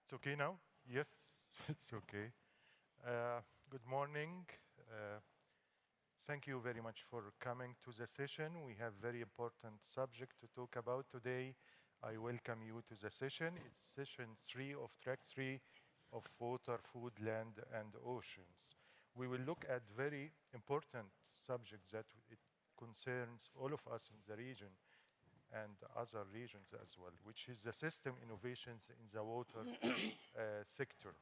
It's okay now? Yes, it's okay. Good morning. Thank you very much for coming to the session. We have very important subject to talk about today. I welcome you to the session. It's session 3 of track 3 of water, food, land, and oceans. We will look at very important subjects that it concerns all of us in the region and other regions as well, which is the system innovations in the water sector.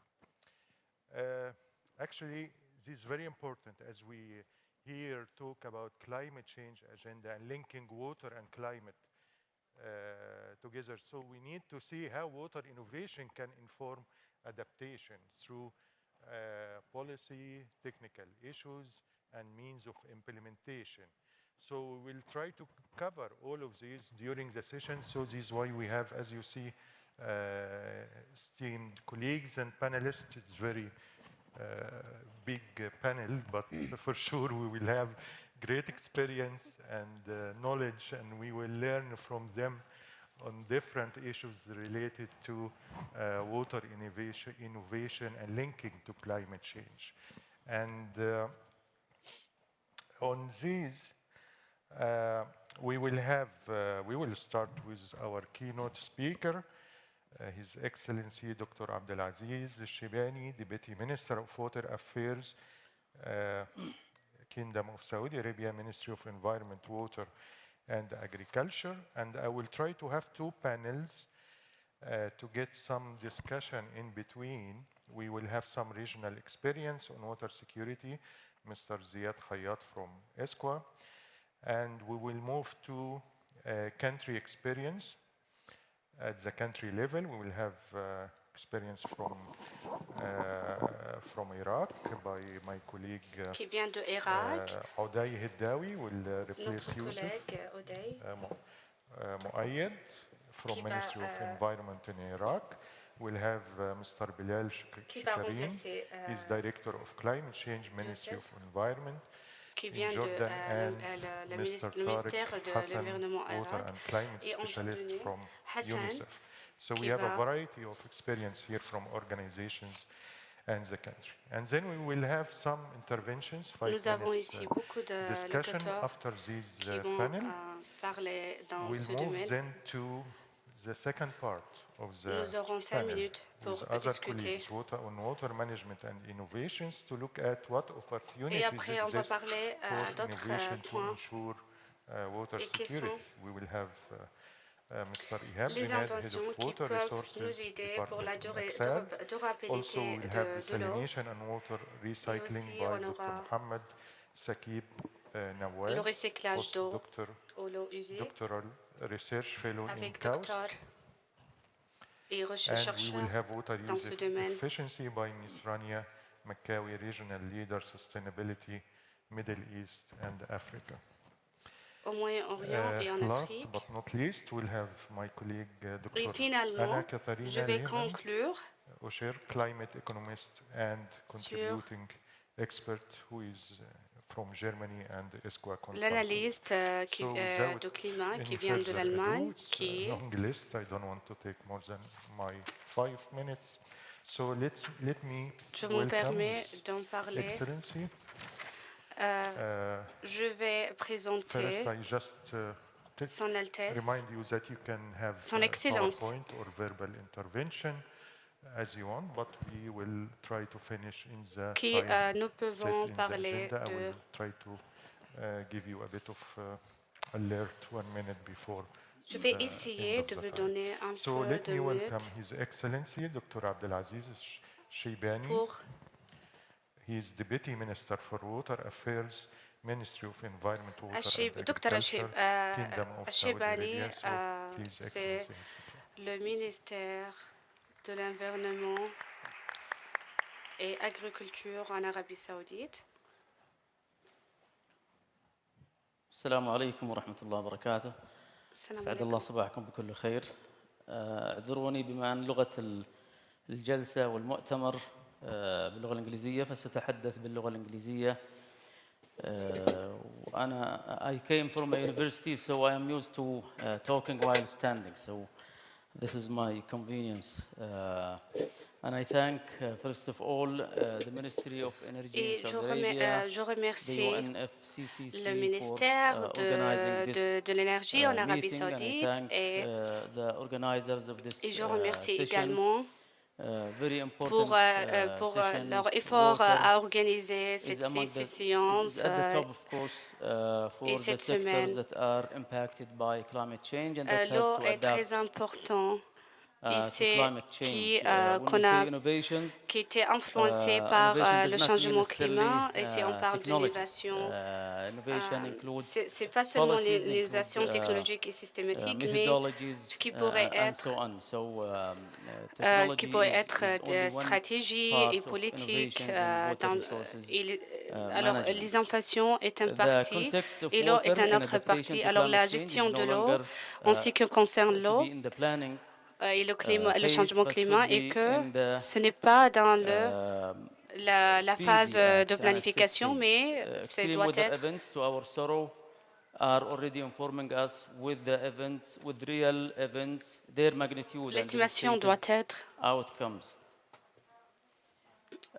Actually, this is very important as we here talk about climate change agenda and linking water and climate together. So we need to see how water innovation can inform adaptation through policy, technical issues, and means of implementation. So we'll try to cover all of these during the session. So this is why we have, as you see, esteemed colleagues and panelists. It's very big panel, but for sure we will have great experience and knowledge, and we will learn from them on different issues related to water innovation and linking to climate change. And on these, we will start with our keynote speaker, His Excellency Dr. Abdelaziz Shibani, Deputy Minister of Water Affairs, Kingdom of Saudi Arabia, Ministry of Environment, Water and Agriculture. And I will try to have two panels to get some discussion in between. We will have some regional experience on water security, Mr. Ziad Khayyat from ESQA, and we will move to country experience. At the country level, we will have experience from Iraq by my colleague qui vient de Irak. Ouday Hiddawi will replace Youssef. Muayyad from Ministry of Environment in Iraq. We'll have Mr. Bilal Shikarin, he's Director of Climate Change, Ministry of Environment. Qui vient de le ministère de l'Environnement arabe, et en Jordanie, Hassan, so we have a variety of experience here from organizations and the country. And then we will have some interventions, 5 minutes discussion after this panel. We'll move then to the second part of the Nous aurons 5 minutes pour discuter. On water management and innovations to look at what opportunities Et après, on va parler d'autres points water et questions. Security. We will have Mr. Ihab Les Binad, inventions Head of qui Water peuvent Resources nous aider pour la Department, durabilité also, we'll have de l'eau. desalination and water recycling aussi, by on Dr. aura Mohamed Sakib Nawaz, le recyclage d'eau ou l'eau usée doctoral research fellow avec in docteur et and we chercheur will have water dans use ce domaine. efficiency by Ms. Rania Makawi, Regional Leader Sustainability, Middle East and Africa. Au Moyen-Orient et en Afrique. Last but not least, we'll have my colleague Et Dr. finalement, Anna Katharina je vais Lehmann, conclure Osher, climate economist and contributing expert who is from Germany and ESQA consultant. l'analyste du climat qui vient de l'Allemagne. Long list. I don't want to take more than my 5 minutes. So let me Je me permets d'en parler. Excellency. Je vais présenter First, I just Son Altesse, remind you that you can have Son Excellence, PowerPoint or verbal intervention as you want, but we will try to finish in the qui time nous pouvons set in parler the agenda. I de... will try to give you a bit of alert 1 minute before. Je vais essayer de vous donner un So peu let de me welcome minutes His Excellency Dr. Abdelaziz Shibani. pour He is Deputy Minister for Water Affairs, Ministry of Environment, Water and Dr. Agriculture, Kingdom of Saudi Shibani, Arabia. So please, c'est Excellency. le ministère de l'Environnement et Agriculture en Arabie Saoudite. السلام عليكم ورحمة الله وبركاته. سعد الله صباحكم بكل خير. اعذروني بما أن لغة الجلسة والمؤتمر باللغة الإنجليزية فستتحدث باللغة الإنجليزية. وأنا I came from a university so I am used to talking while standing. So this is my convenience. And I thank, first of all, the Ministry of Energy in Saudi Arabia, Je remercie the UNFCCC le ministère for organizing this de l'énergie en Arabie meeting, and I Saoudite thank the organizers of this et je remercie session. Également Very important pour session. leur effort Water à organiser cette séance is at the top, of course, for et the cette sectors semaine. that are impacted by climate change and that has L'eau to est adapt très important et to c'est climate change. qui était influencé par le changement climat. Et si on parle d'innovation, c'est pas seulement l'innovation technologique et systématique, mais ce qui pourrait être des stratégies et politiques. Alors, les innovations est une partie et l'eau est une autre partie. Alors, la gestion de l'eau, en ce qui concerne l'eau, et le changement climatique et que ce n'est pas dans la phase de planification, mais ce doit être are already informing us with the events, with real events, their magnitude, l'estimation doit être outcomes.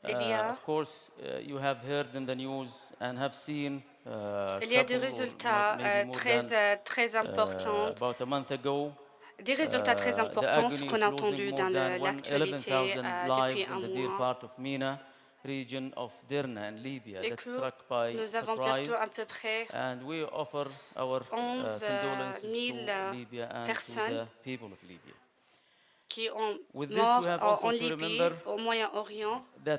Of course, you have heard in the news and have seen il y a des résultats très importants. About a month ago, des résultats très importants, ce qu'on a entendu dans l'actualité depuis un mois. Region of Derna in Libya, et that's struck by nous avons perdu à peu près and we offer our 11 000 personnes qui ont mort en Libye, au Moyen-Orient et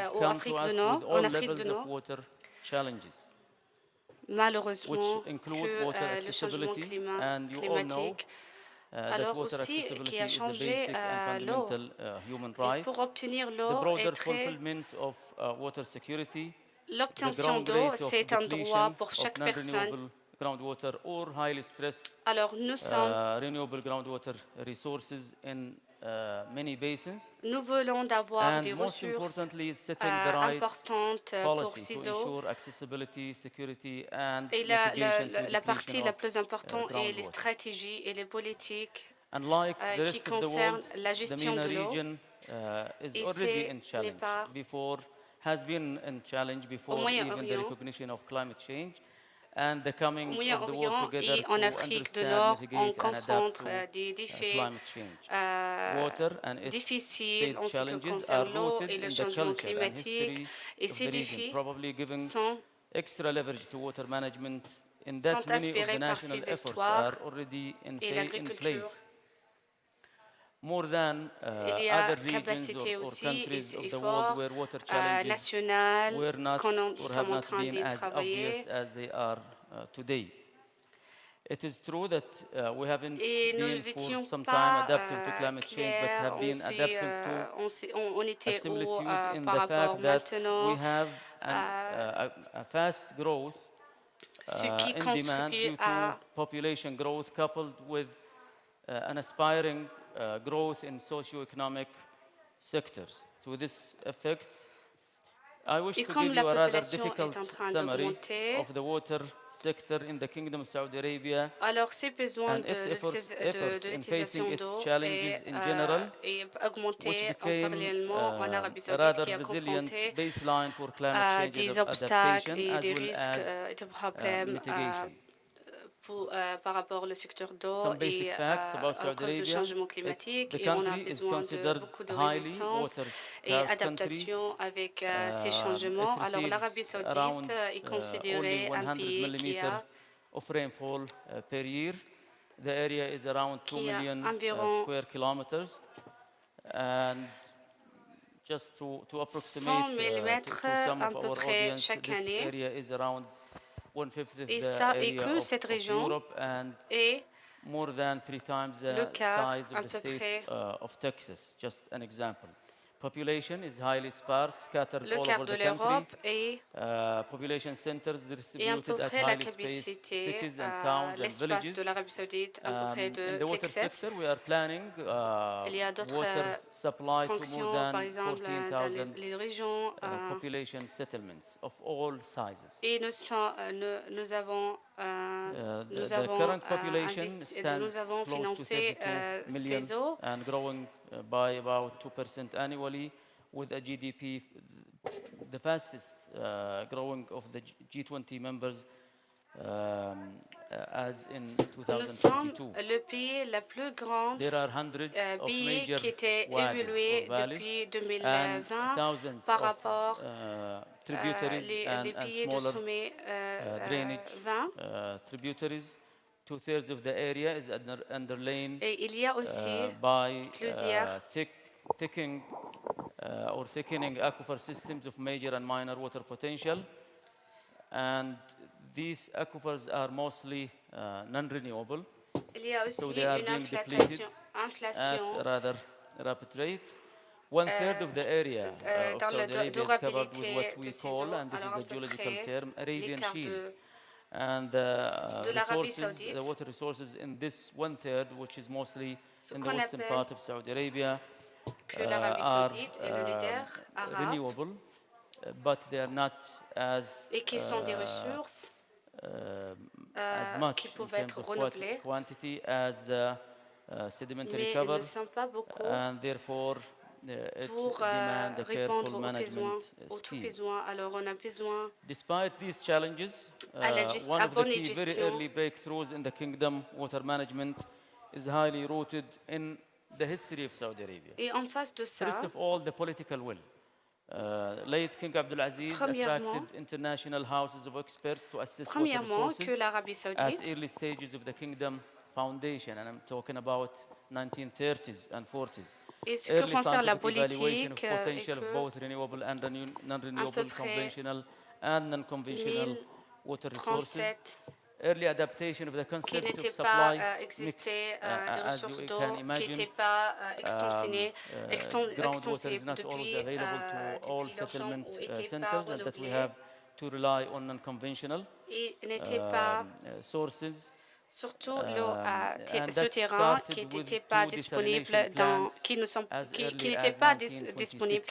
en Afrique du Nord. Malheureusement, que le changement climatique alors aussi qui a changé l'eau. Et pour obtenir l'eau l'obtention d'eau, c'est un droit pour chaque personne. Alors nous voulons avoir des ressources importantes pour ces eaux. Et la partie la plus importante est les stratégies et les politiques qui concernent la gestion de l'eau. Et ce n'est pas au Moyen-Orient. Au Moyen-Orient et en Afrique du Nord, on confronte des défis difficiles en ce qui concerne l'eau et le changement climatique. Et ces défis sont inspirés par ces histoires et l'agriculture. Il y a capacité aussi et efforts nationaux qu'on nous sommes en train de travailler. Et nous n'étions pas clairs, on était où par rapport maintenant ce qui contribue à population growth coupled with an aspiring growth in socio-economic sectors. To this effect, I wish to give you a rather difficult summary of the water sector in the Kingdom of Saudi Arabia and its efforts in facing its challenges in general, which became a rather resilient baseline for climate change adaptation as well as mitigation. Par rapport au secteur d'eau et à cause du changement climatique. Et on a besoin de beaucoup de résistance et adaptation avec ces changements. Alors l'Arabie saoudite est considérée un pays qui a environ 100 millimètres à peu près chaque année. Et que cette région est le quart à peu près population is highly sparse, scattered Le all quart over de the country. l'Europe est Population centers et à peu distributed at près la highly spaced capacité, cities and towns and l'espace de villages. l'Arabie Saoudite, à peu près In de the water Texas. sector, we are planning Il y a d'autres water supply to more fonctions, than par exemple, dans 14,000 les régions. population settlements of all sizes. Et nous avons, The current population stands nous avons close to financé 32 million ces eaux and growing by about 2% annually, with a GDP, the fastest growing of the G20 members, as in Nous sommes 2022. le pays la plus grande There are hundreds of pays major qui était wadis évolué or valleys depuis and 2020 thousands par of rapport tributaries les and pays de smaller sommet drainage 20. tributaries. 2/3 of the area is underlain Et il y a aussi by plusieurs thickening aquifer systems of major and minor water potential, and these aquifers are mostly non-renewable. il y a aussi So they are une being depleted inflation at a rather rapid rate. 1/3 of the area of dans Saudi Arabia is covered with what durabilité we de ces call, eaux. and this is Alors, à a peu geological près term, Arabian l'écart Shield. And the l'Arabie resources, Saoudite, the water resources in this 1/3, which is mostly ce in the qu'on western appelle part of Saudi Arabia, que l'Arabie are Saoudite est le leader arabe renewable, but they are not as et qui sont des ressources as much qui in peuvent terms être of renouvelées, quantity as the sedimentary mais ils cover, ne sont pas beaucoup and therefore it pour demands a careful répondre aux management tous scheme. besoins. Alors, on a besoin Despite these challenges, one à of the bonne key very gestion. early breakthroughs in the kingdom water management is highly rooted in the history of Saudi Arabia. Et en face de ça, First of all, the political will. Late King Abdulaziz attracted international houses of experts to assist water resources que l'Arabie at Saoudite, early stages of the kingdom foundation, and I'm talking about 1930s and 40s. et ce que concerne la Evaluation of politique, potential of both renewable and non-renewable, conventional and non-conventional water resources. 37 Early adaptation of the qui concept of n'étaient supply pas mix, existé des as ressources you d'eau can qui imagine. n'étaient pas Groundwater is not always available to all settlement centers, and that we have to rely on non-conventional sources. Surtout l'eau souterraine qui n'était pas disponible qui n'était pas disponible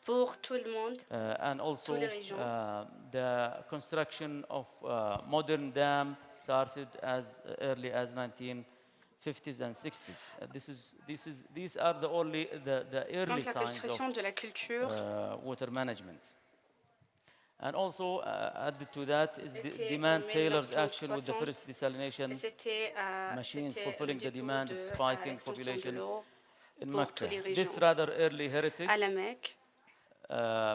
pour tout le monde, And also toutes les régions. the construction of modern dam started as early as 1950s and 60s. These are the early Donc la signs construction de la culture, of water management. And also added to that is the C'était demand-tailored en action with the 1960. first desalination machines c'était fulfilling the le demand of début de spiking l'extension de population l'eau in pour Mecca. toutes les This régions. rather early heritage, À la Mecque,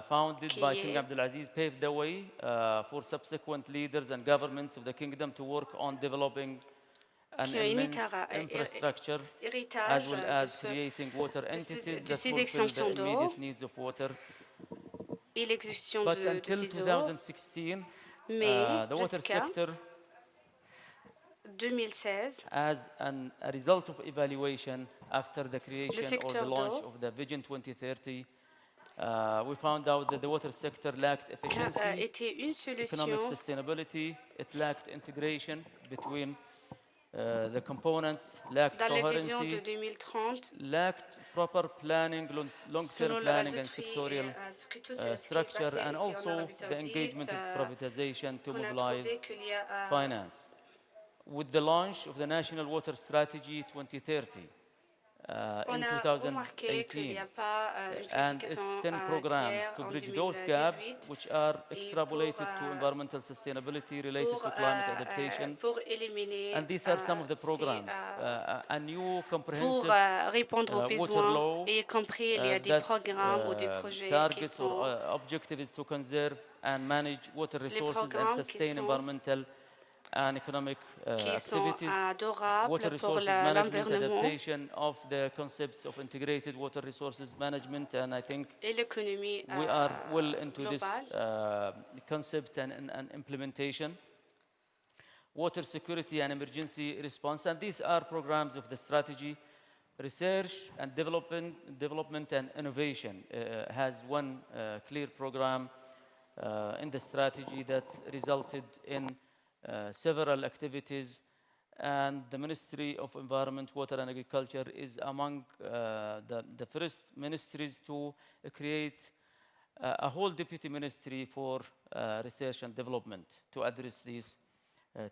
founded by King qui est- Abdulaziz, paved the way for subsequent leaders and governments of the kingdom to work on developing an qui est immense infrastructure, héritage as well de as ce creating water ces- entities de that ces fulfill extensions the d'eau. immediate needs of water. et l'exécution But de until ces eaux. 2016, Mais the water jusqu'à sector, 2016, as a result of evaluation after the creation or the secteur launch d'eau of the Vision 2030, we found out that the water sector lacked efficiency, était une economic solution sustainability, it lacked integration between the components, lacked dans les visions de coherency, 2030. lacked proper planning, long-term Selon planning and l'industrie sectorial ce qui est structure, passé and ici en also Arabie the Saoudite, engagement of privatization to on a mobilize trouvé qu'il y a finance. With the launch of the National Water Strategy 2030 in on a remarqué qu'il 2018, n'y a pas une and its planification 10 programs claire to en bridge those gaps, 2018 which are et extrapolated to environmental sustainability related to climate adaptation. pour éliminer And these are some of the programs. A new pour comprehensive répondre aux water besoins, law y compris il y a des that programmes ou des projets qui targets or sont objective is to conserve and manage water resources and programmes qui sustain sont- environmental and economic qui sont activities. adorables Water pour resources management, l'environnement adaptation of the concepts of integrated water resources management, and I think et l'économie we are well into this globale. concept and implementation. Water security and emergency response, and these are programs of the strategy research and development and innovation has one clear program in the strategy that resulted in several activities, and the Ministry of Environment, Water and Agriculture is among the first ministries to create a whole deputy ministry for research and development to address these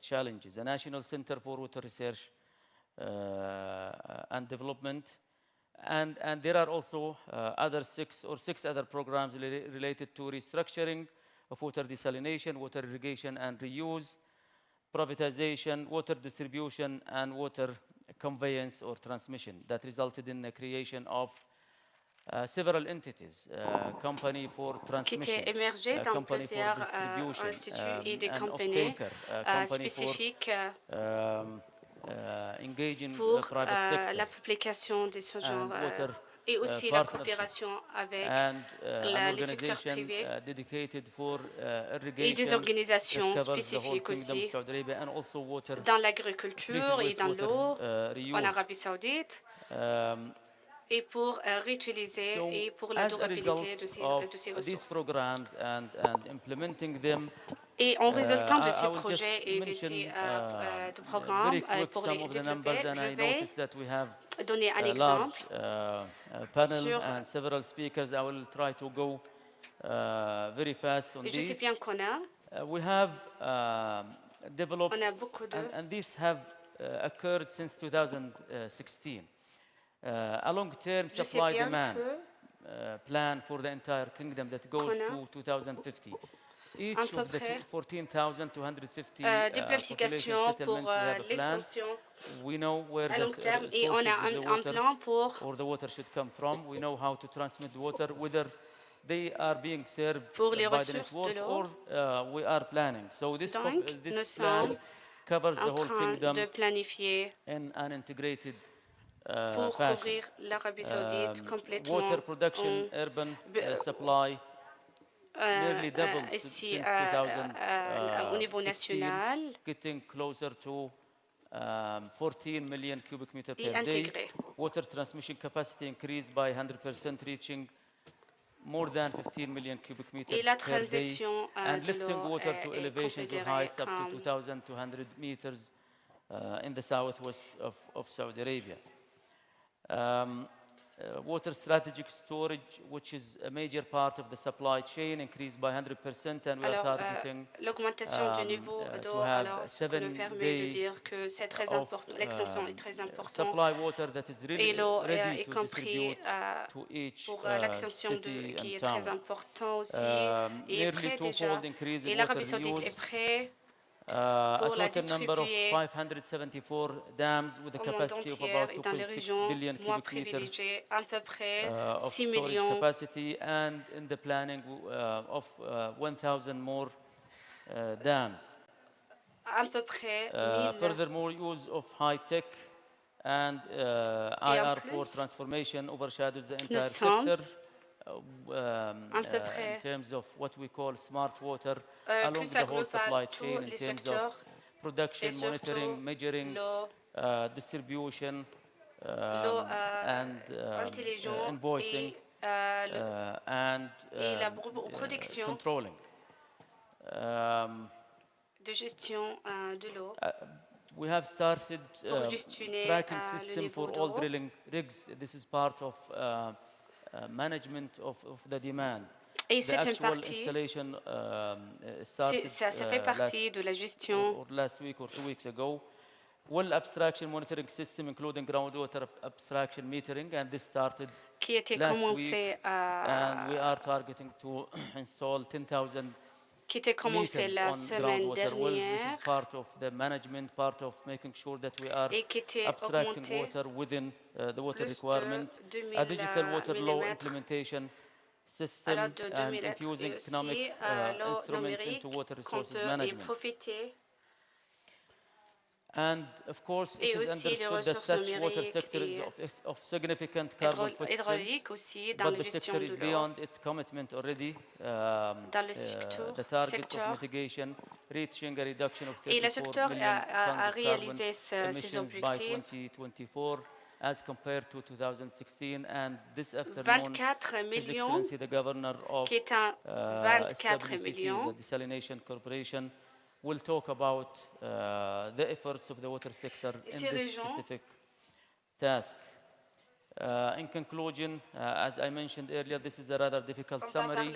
challenges. A National Center for Water Research and Development, and there are also six other programs related to restructuring of water desalination, water irrigation and reuse, privatization, water distribution, and water conveyance or transmission that resulted in the creation of several entities, company for transmission, qui étaient émergés dans company for plusieurs distribution, instituts et des and compagnies company spécifiques for engaging pour private sector, la publication de ce genre water et aussi la coopération avec les secteurs privés et des organisations spécifiques aussi dans l'agriculture et dans l'eau en Arabie Saoudite et pour réutiliser et pour la durabilité de ces ressources. Et en résultant de ces projets et de ces programmes pour les développer, je vais donner un exemple sur, et je sais bien qu'on a beaucoup de... and these have occurred since 2016. A long-term supply-demand plan for the entire kingdom that goes to 2050. Each of the 14,250 des planifications pour l'extension we know where à long terme et on a un plan pour or the water should come from. We know how to transmit the water, whether they are being served pour les by the next ressources de or l'eau. we are planning. So this Donc, this nous plan sommes covers the en whole train kingdom de planifier in an integrated pour fashion. couvrir l'Arabie Saoudite complètement Water production, urban supply nearly doubled ici since au niveau 2016, national getting closer to 14 million cubic meters et per day. intégré. Water transmission capacity increased by 100%, reaching more than 15 million cubic meters Et la per day, transition and de lifting l'eau water to est elevations or considérée heights up to comme 2,200 meters in the southwest of Saudi Arabia. Water strategic storage, which is a major part of the supply chain, increased by 100%, and we are targeting l'augmentation du niveau d'eau, alors ce qui nous permet de dire que c'est très important, l'extension est très importante. supply water that is really Et l'eau ready est to compris distribute to each pour l'extension city qui est and très town. important aussi et est prêt déjà. Twofold increase in Et water l'Arabie Saoudite est reuse. prêt A pour la total number of distribuer 574 dams with a au monde capacity of entier about et dans les 2.6 régions billion moins cubic meters privilégiées, à peu près of 6 storage millions, capacity, and in the planning of 1,000 more dams. à peu près 1000. Furthermore, use of high-tech and IR4 transformation overshadows the entire sector in terms of what we call smart water along the whole supply chain in terms of production, monitoring, measuring, distribution, and invoicing, and controlling. De gestion de l'eau. We have started tracking system for all drilling rigs. This is part of management of the demand. Et c'est une partie, ça fait partie de la gestion. Last week or 2 weeks ago, well abstraction monitoring system including groundwater abstraction metering, and this started qui était last commencé week, and we are targeting to install 10,000 qui était commencé la semaine dernière. This is part of the management, part of making sure that we are et qui était abstracting augmenté water within the water requirement, a digital water law implementation system, and infusing economic instruments into water resources management. And of course, it is understood that such water sector is of significant carbon footprint, but the sector is beyond its commitment already. The targets of mitigation, reaching a reduction of 34 million tons of carbon emissions by 2024, as compared to 2016, and this afternoon, 24 His millions, Excellency the Governor of qui est un 24 SWCC, millions, the Desalination Corporation, will talk about the efforts of the water sector in this specific task. In conclusion, as I mentioned earlier, this is a rather difficult summary,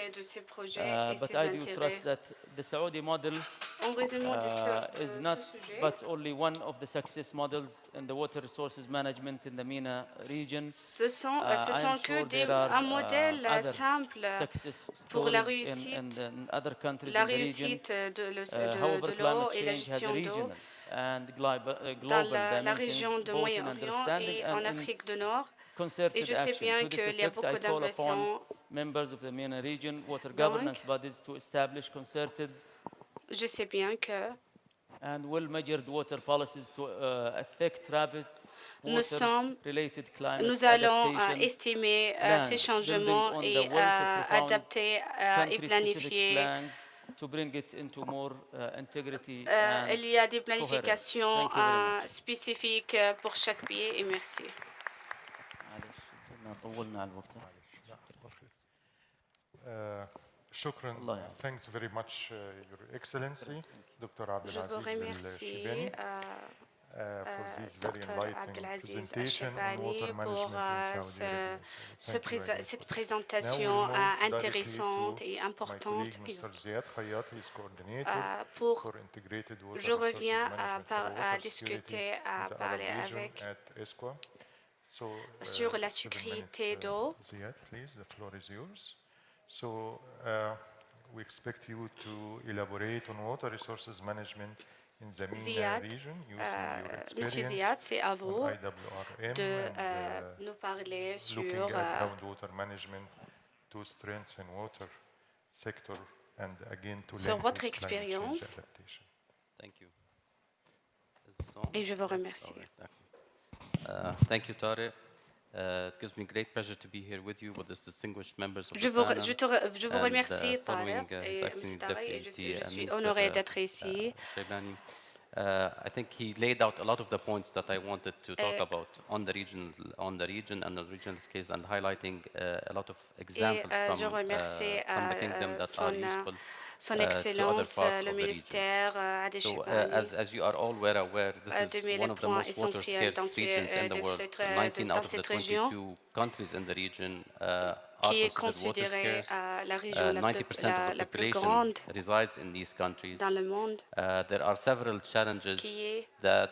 but I do trust that the Saudi model is not but only one of the success models in the water resources management in the MENA region. Ce sont que un modèle simple pour la réussite de l'eau et la gestion d'eau dans la région du Moyen-Orient et en Afrique du Nord. Et je sais bien qu'il y a beaucoup d'investissements. Je sais bien que nous allons estimer ces changements et adapter et planifier. Il y a des planifications spécifiques pour chaque pays et merci. شكرا. Thanks very much, Your Excellency, Dr. Je vous remercie, for this very Dr. enlightening Abdelaziz presentation on water pour management in Saudi Arabia. cette présentation intéressante et importante. Je reviens à discuter, à parler avec sur la sécurité d'eau. So we expect you to elaborate on water resources management in the MENA region using your experience. Monsieur Ziad, c'est à vous IWRM de nous parler sur groundwater management to strengthen water sector and again to sur votre expérience. Thank you. Et je vous remercie. Thank you, Tariq. It gives me great pleasure to be here with you, with this distinguished members of the panel. Je vous remercie, Tariq, et je suis honoré d'être ici. I think he laid out a lot of the points that I wanted to talk about on the region and the region's case, and highlighting a lot of examples from the kingdom that are useful. Son Excellence, le ministère a des as you are all well aware, this is one of the most water scarce regions in the world. 19 out of the 22 countries in the region qui est considérée la région la plus grande dans le monde, there are several challenges that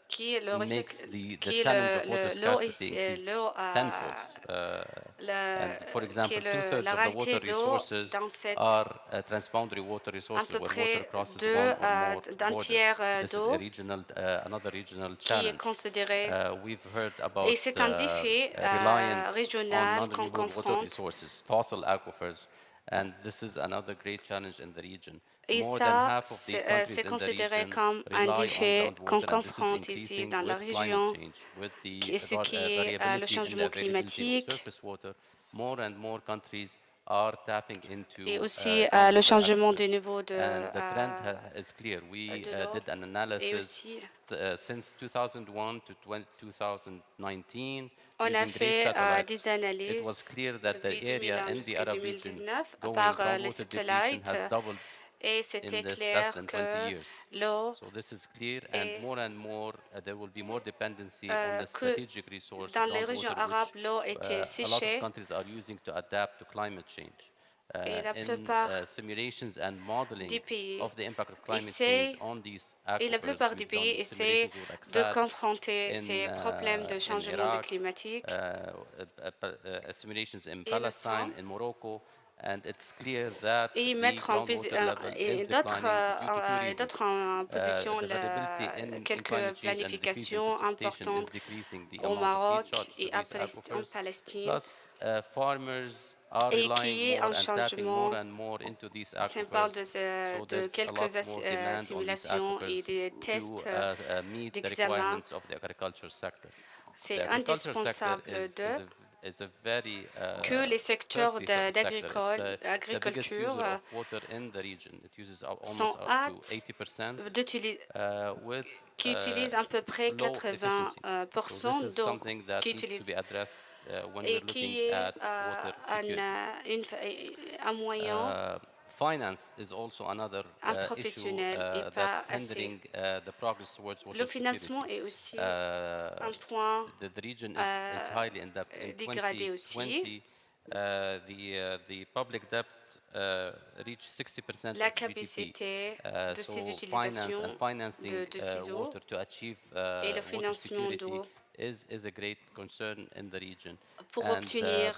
qui est le challenge of water scarcity tenfold. For example, two-thirds of the water resources are transboundary water resources where water crosses one or more borders. This is a regional, another regional challenge. We've heard about reliance on non-renewable water resources, fossil aquifers, and this is another great challenge in the region. Et ça, c'est considéré comme un défi qu'on confronte ici dans la région, ce qui est le changement climatique et aussi le changement du niveau de l'eau. Et aussi, on a fait des analyses depuis 2001 jusqu'à 2019 par les satellites. Et c'était clair que l'eau dans les régions arabes, l'eau était séchée. Et la plupart des pays essaient de confronter ces problèmes de changement climatique. Et mettre en d'autres en position quelques planifications importantes au Maroc et en Palestine, et qui est un changement. Si on parle de quelques simulations et des tests d'examen, c'est indispensable que les secteurs d'agriculture sont aptes qui utilisent à peu près 80% d'eau qui utilisent et qui est un moyen un professionnel et pas assez. Le financement est aussi un point dégradé aussi. La capacité de ces utilisations de ces eaux et le financement d'eau pour obtenir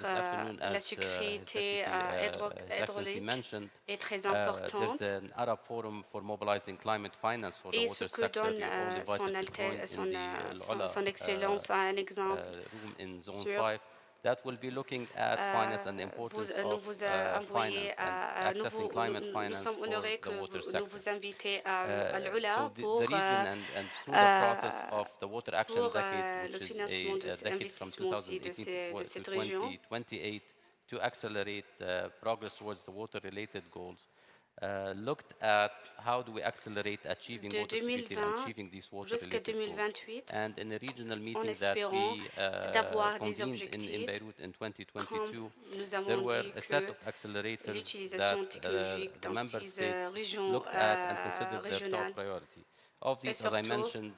la sécurité hydraulique est très importante. Et ce que donne son Excellence un exemple sur nous vous envoyez nous sommes honorés que nous vous invitez à l'ULA pour le financement des investissements aussi de cette région. De 2020 jusqu'à 2028, en espérant d'avoir des objectifs, comme nous avons dit que l'utilisation technologique dans ces régions régionales et surtout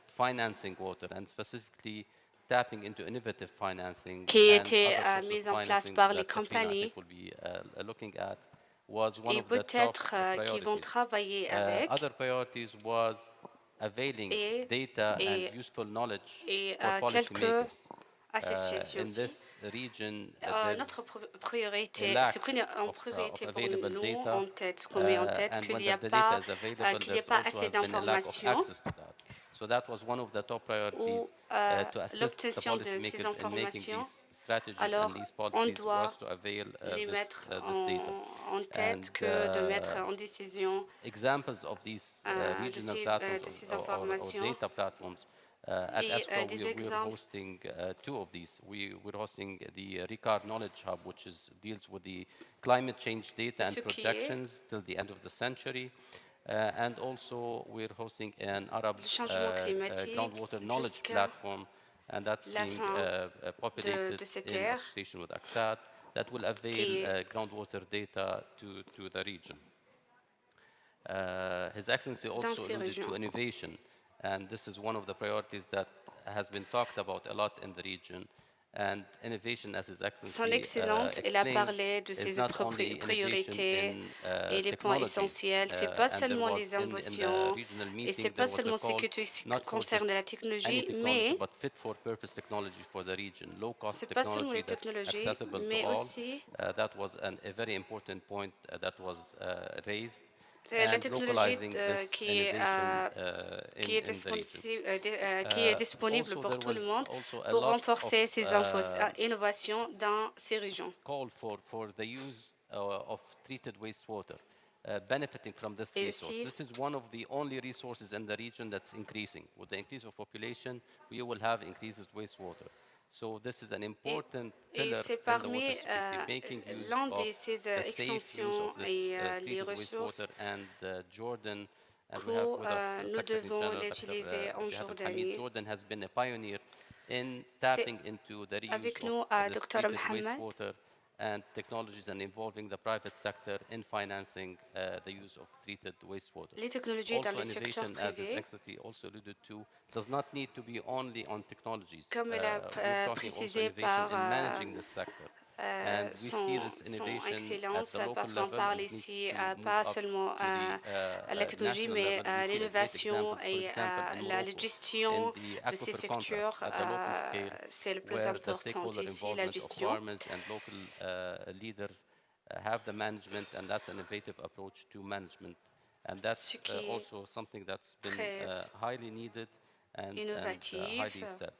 qui était mise en place par les compagnies et peut-être qui vont travailler avec et quelques associations aussi. Notre priorité, ce qui est en priorité pour nous en tête, ce qu'on met en tête, qu'il n'y a pas assez d'informations ou l'obtention de ces informations. Alors, on doit les mettre en tête que de mettre en décision de ces informations. Et des exemples. Two of these. We're hosting the Ricard Knowledge Hub, which deals with the climate change data and projections till the end of the century. And also, we're hosting an Arab groundwater knowledge platform, and that's being populated in association with ACSAT, that will avail groundwater data to the region. His Excellency also alluded to innovation, and this is one of the priorities that has been talked about a lot in the region. And innovation, as His Excellency Son Excellence, elle a parlé de ses priorités et les points essentiels. Ce n'est pas seulement les innovations et ce n'est pas seulement ce qui concerne la technologie, mais ce n'est pas seulement les technologies, mais aussi that was a very important point that was raised. C'est la technologie qui est disponible pour tout le monde pour renforcer ces innovations dans ces régions. Call for the use of treated wastewater, benefiting from this resource. This is one of the only resources in the region that's increasing. With the increase of population, we will have increased wastewater. So this is an important pillar c'est parmi l'un de ces extensions et les ressources que nous devons l'utiliser en Jordanie. Avec nous, Dr. Mohamed. And technologies and involving the private sector in financing the use of treated wastewater. Les technologies dans le secteur privé, also alluded to, does not need to be only on technologies. Comme elle a précisé par managing the sector. son excellence, parce qu'on parle ici pas seulement la technologie, mais l'innovation et la gestion de ces secteurs, c'est le plus important ici, la gestion. Leaders have the management, and that's an innovative approach to management. And that's also something that's been highly needed and highly said.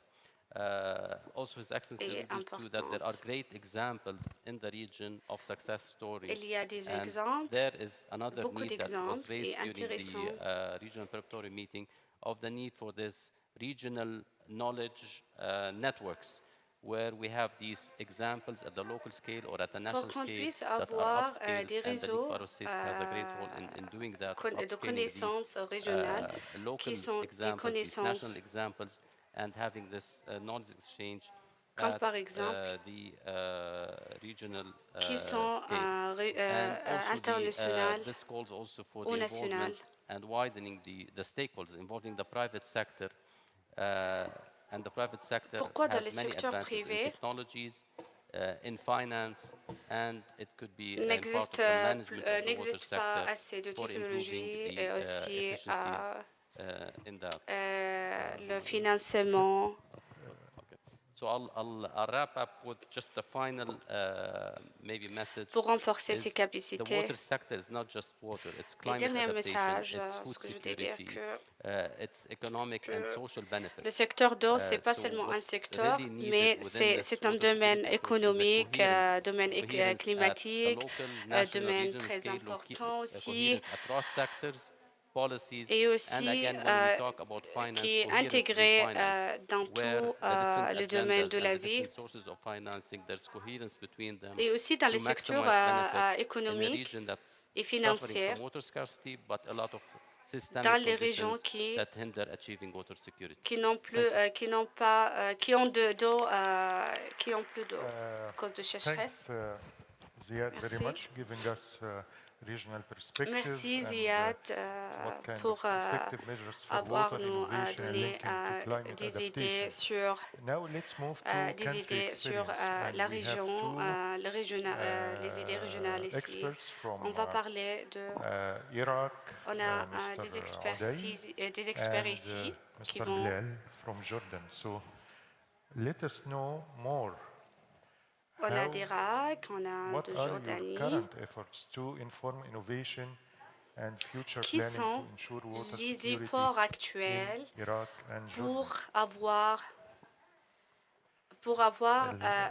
Also, His Excellency alluded to that there are great examples in the region of success stories. Il y a des exemples, there is another beaucoup need that was raised during intéressants. the regional preparatory meeting of the need for this regional knowledge networks where we have these examples at the local scale or at the national pour qu'on scale puisse that are avoir upscale, des and the League réseaux of Arab States has a great role in doing that, de upscaling these connaissances régionales local qui sont des examples, these national connaissances, examples, and having this knowledge exchange comme at par exemple, the regional qui sont scale. And also internationales this calls also for ou the nationales. involvement and widening the stakeholders, involving the private sector. And the private sector Pourquoi dans le has many secteur advantages in privé technologies, in finance, and it could be in part n'existe of the management of the water pas sector assez de for improving technologies the et aussi efficiencies in that. le financement. Okay. So I'll wrap up with just the final maybe message. Pour renforcer ses The capacités. water sector is not just water, it's Et climate dernier adaptation, message, it's food ce que je voulais dire security, que it's economic and social benefits. le secteur d'eau, c'est pas So seulement un what's secteur, really needed mais within this c'est un water domaine security approach is a économique, domaine coherence at the climatique, local, national, domaine regional très scale, important aussi, coherence across sectors, policies, et aussi and again, when we talk about finance, qui est coherence intégré in finance, dans where tout the different le domaine agendas de and la the vie, different sources of financing, there's coherence between them et aussi dans to les secteurs maximize benefits in a économiques region that's et suffering financiers, from water scarcity, but a lot of dans systemic les régions conditions that hinder achieving water security. qui n'ont plus, qui n'ont pas, qui ont d'eau, qui ont plus d'eau à cause de sécheresse. Thanks, Ziad, very Merci. much, giving us regional perspective. Merci and, Ziad what kind pour of effective measures for avoir water nous innovation and donné linking to climate des idées adaptation. sur Now let's move to des country idées sur experience, and la we have région, two, les idées régionales ici. experts from On va parler de. Iraq, On a Mr. des Adey, experts and ici qui Mr. vont. Bilal from Jordan. So let us know more. On a d'Irak, on a What de are your Jordanie. current efforts to inform innovation and future Qui planning sont to ensure water les security efforts actuels in Iraq and pour Jordan? avoir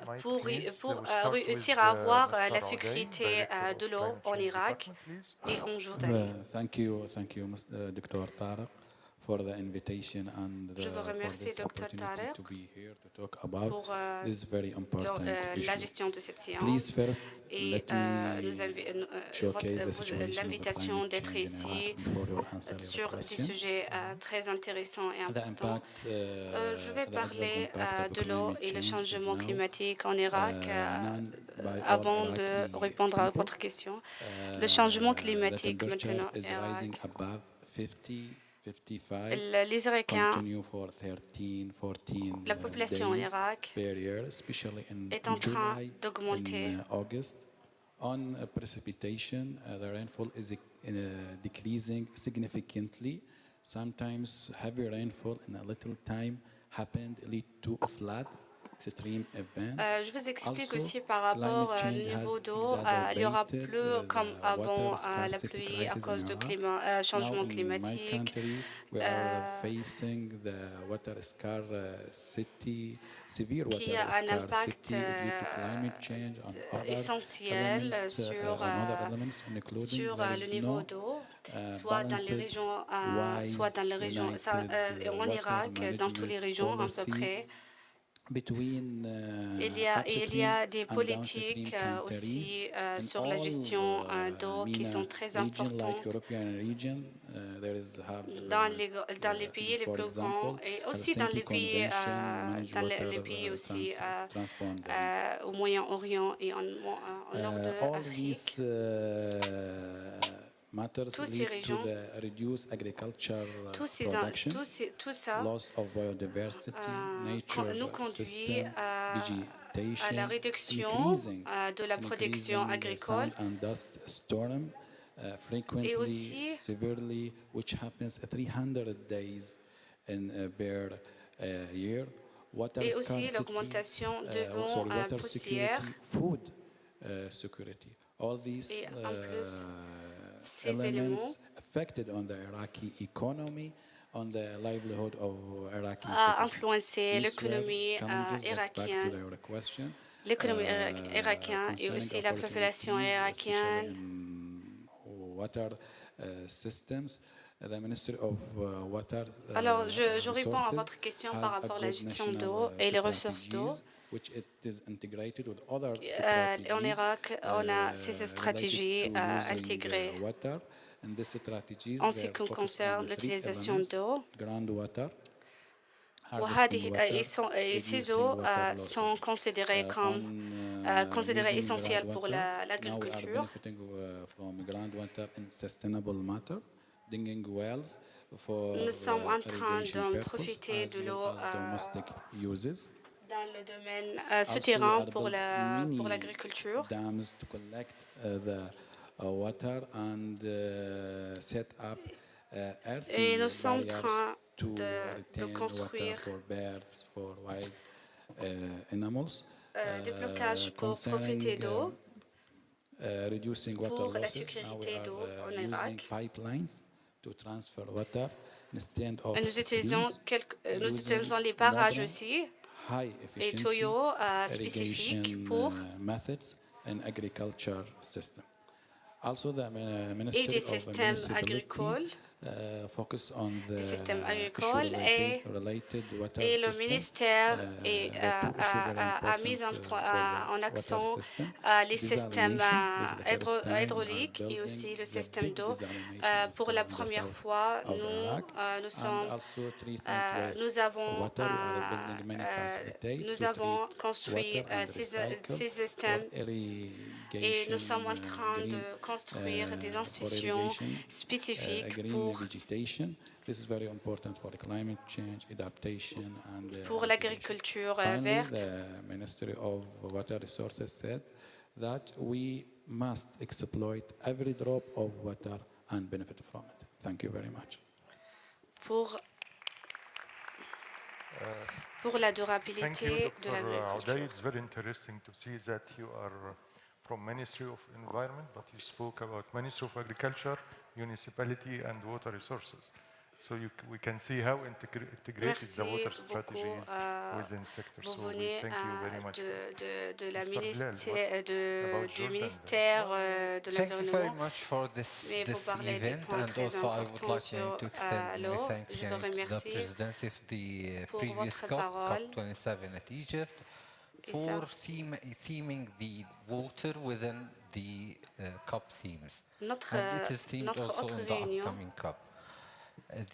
Mike, please, pour we start réussir with, à avoir Mr. la Adey, sécurité Director de of l'eau Climate en Change Irak Department, please. et en Jordanie. Thank you, Dr. Tariq, for the invitation and Je vous for remercie, this Dr. opportunity Tariq, to be here to talk about pour this very important la issue. gestion de cette Please séance first et let me showcase the situation of the l'invitation climate d'être change in ici Iraq before you answer your sur des question. sujets très intéressants et The importants. impact, Je vais the adverse parler impact of de l'eau climate et le change is changement now climatique en Irak known by all avant de Iraqi répondre à people. votre question. Le changement The climatique temperature maintenant is Irak. rising above 50, 55. Les Irakiens, Continue for 13, 14 la population en days Irak per year, especially in est en train July d'augmenter. and August. On precipitation, the rainfall is decreasing significantly. Sometimes heavy rainfall in a little time happened lead to a flood, extreme event. Je vous explique Also, aussi par rapport climate au change niveau has d'eau, il y aura exacerbated plus comme the avant water la scarcity pluie à crisis cause in du Iraq. changement Now in my climatique. country, we are facing the water scarcity, severe Qui water a un impact scarcity due to climate change on other essentiel elements, sur, on other elements, including sur there le is niveau no d'eau, soit dans les balanced, régions, wise, united en water Irak, dans toutes les management régions à peu policy près. between Il y a des and politiques downstream aussi countries. sur In la all, gestion d'eau qui MENA sont très region, like importantes European region, there is dans les pays les for plus grands example, et aussi dans les pays, les pays aussi transponders. au Moyen-Orient et en nord de All l'Afrique. these matters Toutes ces lead to régions, the reduced agriculture tout ça loss of biodiversity, nature nous conduit system, à vegetation, la réduction increasing de la production agricole sand and dust storm, frequently, aussi severely, which happens 300 days in a per year. Water et aussi scarcity, l'augmentation de water poussière. security, food security. All these Et en plus, ces éléments elements affected on the Iraqi economy, on the livelihood of Iraqi a citizens. influencé These l'économie were challenges that back to irakienne, your question, irakienne et aussi la population opportunities, irakienne. especially in water systems. Alors, je réponds à votre question par rapport à la gestion d'eau et les ressources d'eau. En Irak, on a ces stratégies intégrées en ce qui concerne l'utilisation d'eau. Et ces eaux sont considérées essentielles pour l'agriculture. Nous sommes en train d'en profiter de l'eau dans le domaine souterrain pour l'agriculture. Et nous sommes en train de construire des blocages pour profiter d'eau, pour la sécurité d'eau en Irak. Et nous utilisons les barrages aussi, les tuyaux spécifiques pour et des systèmes agricoles. Et le ministère a mis en accent les systèmes hydrauliques et aussi le système d'eau. Pour la première fois, nous avons construit ces systèmes et nous sommes en train de construire des institutions spécifiques pour l'agriculture verte. That we must exploit every drop of water and benefit from it. Thank you very much. Pour la durabilité de l'agriculture. It's very interesting to see that you are from Ministry of Environment, but you spoke about Ministry of Agriculture, Municipality and Water Resources. So we can see how integrated the water strategy is within sector. Vous venez du ministère de l'Environnement, mais vous parlez des points très importants sur l'eau. Je vous remercie pour votre parole. For theming the water within the COP themes. Notre autre réunion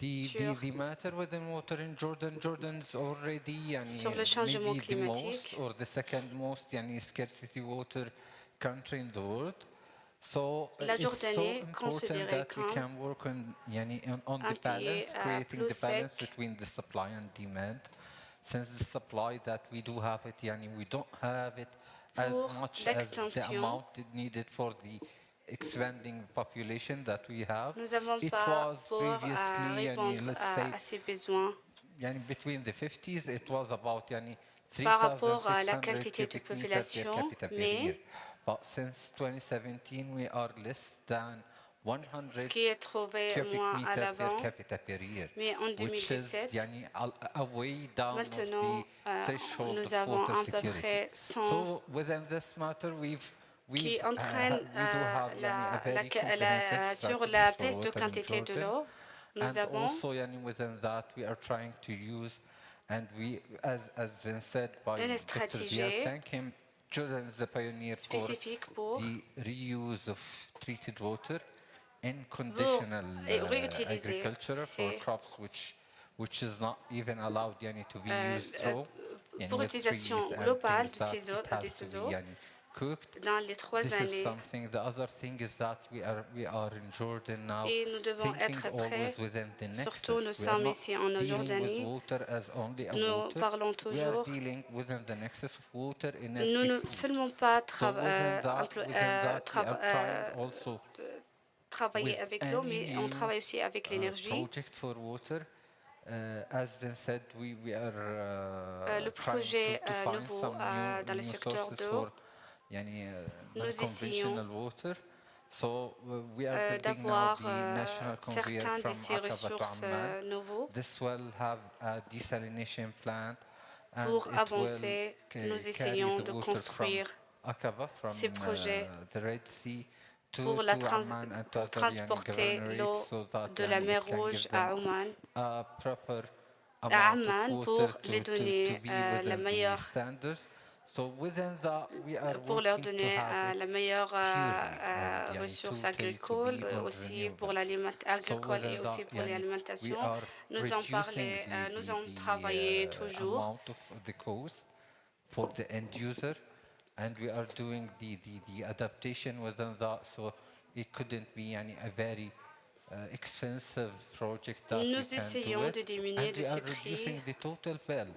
the matter within water in Jordan's already sur le changement climatique, or the second most scarcity water country in the world. So la Jordanie est considérée comme we can work on the balance, creating the balance between the supply and demand. Since the supply that we do have it, we don't have it as much as the amount needed for the expanding population that we have. Nous n'avons pas pour répondre à ces besoins. Between the 50s, it was about par rapport à la quantité de population, mais but since 2017, we are less than 100 ce qui est trouvé moins à l'avant, mais en 2017, maintenant, nous avons à peu près 100 qui entraîne sur la baisse de quantité de l'eau. Nous avons une stratégie spécifique pour réutiliser pour l'utilisation globale de ces eaux dans les 3 années. Et nous devons être prêts, surtout nous sommes ici en Jordanie, nous parlons toujours, nous ne seulement pas travailler avec l'eau, mais on travaille aussi avec l'énergie. Le projet nouveau dans le secteur d'eau, nous essayons d'avoir certains de ces ressources nouveaux. Pour avancer, nous essayons de construire ces projets pour transporter l'eau de la mer Rouge à Oman, à Amman, pour les donner la meilleure pour leur donner la meilleure ressource agricole, aussi pour agricole et aussi pour l'alimentation. Nous en parlé, nous en travaillé toujours. For the end user, and we are doing the adaptation within that, so it couldn't be a very expensive project that nous essayons de diminuer de ces prix. Reducing the total bill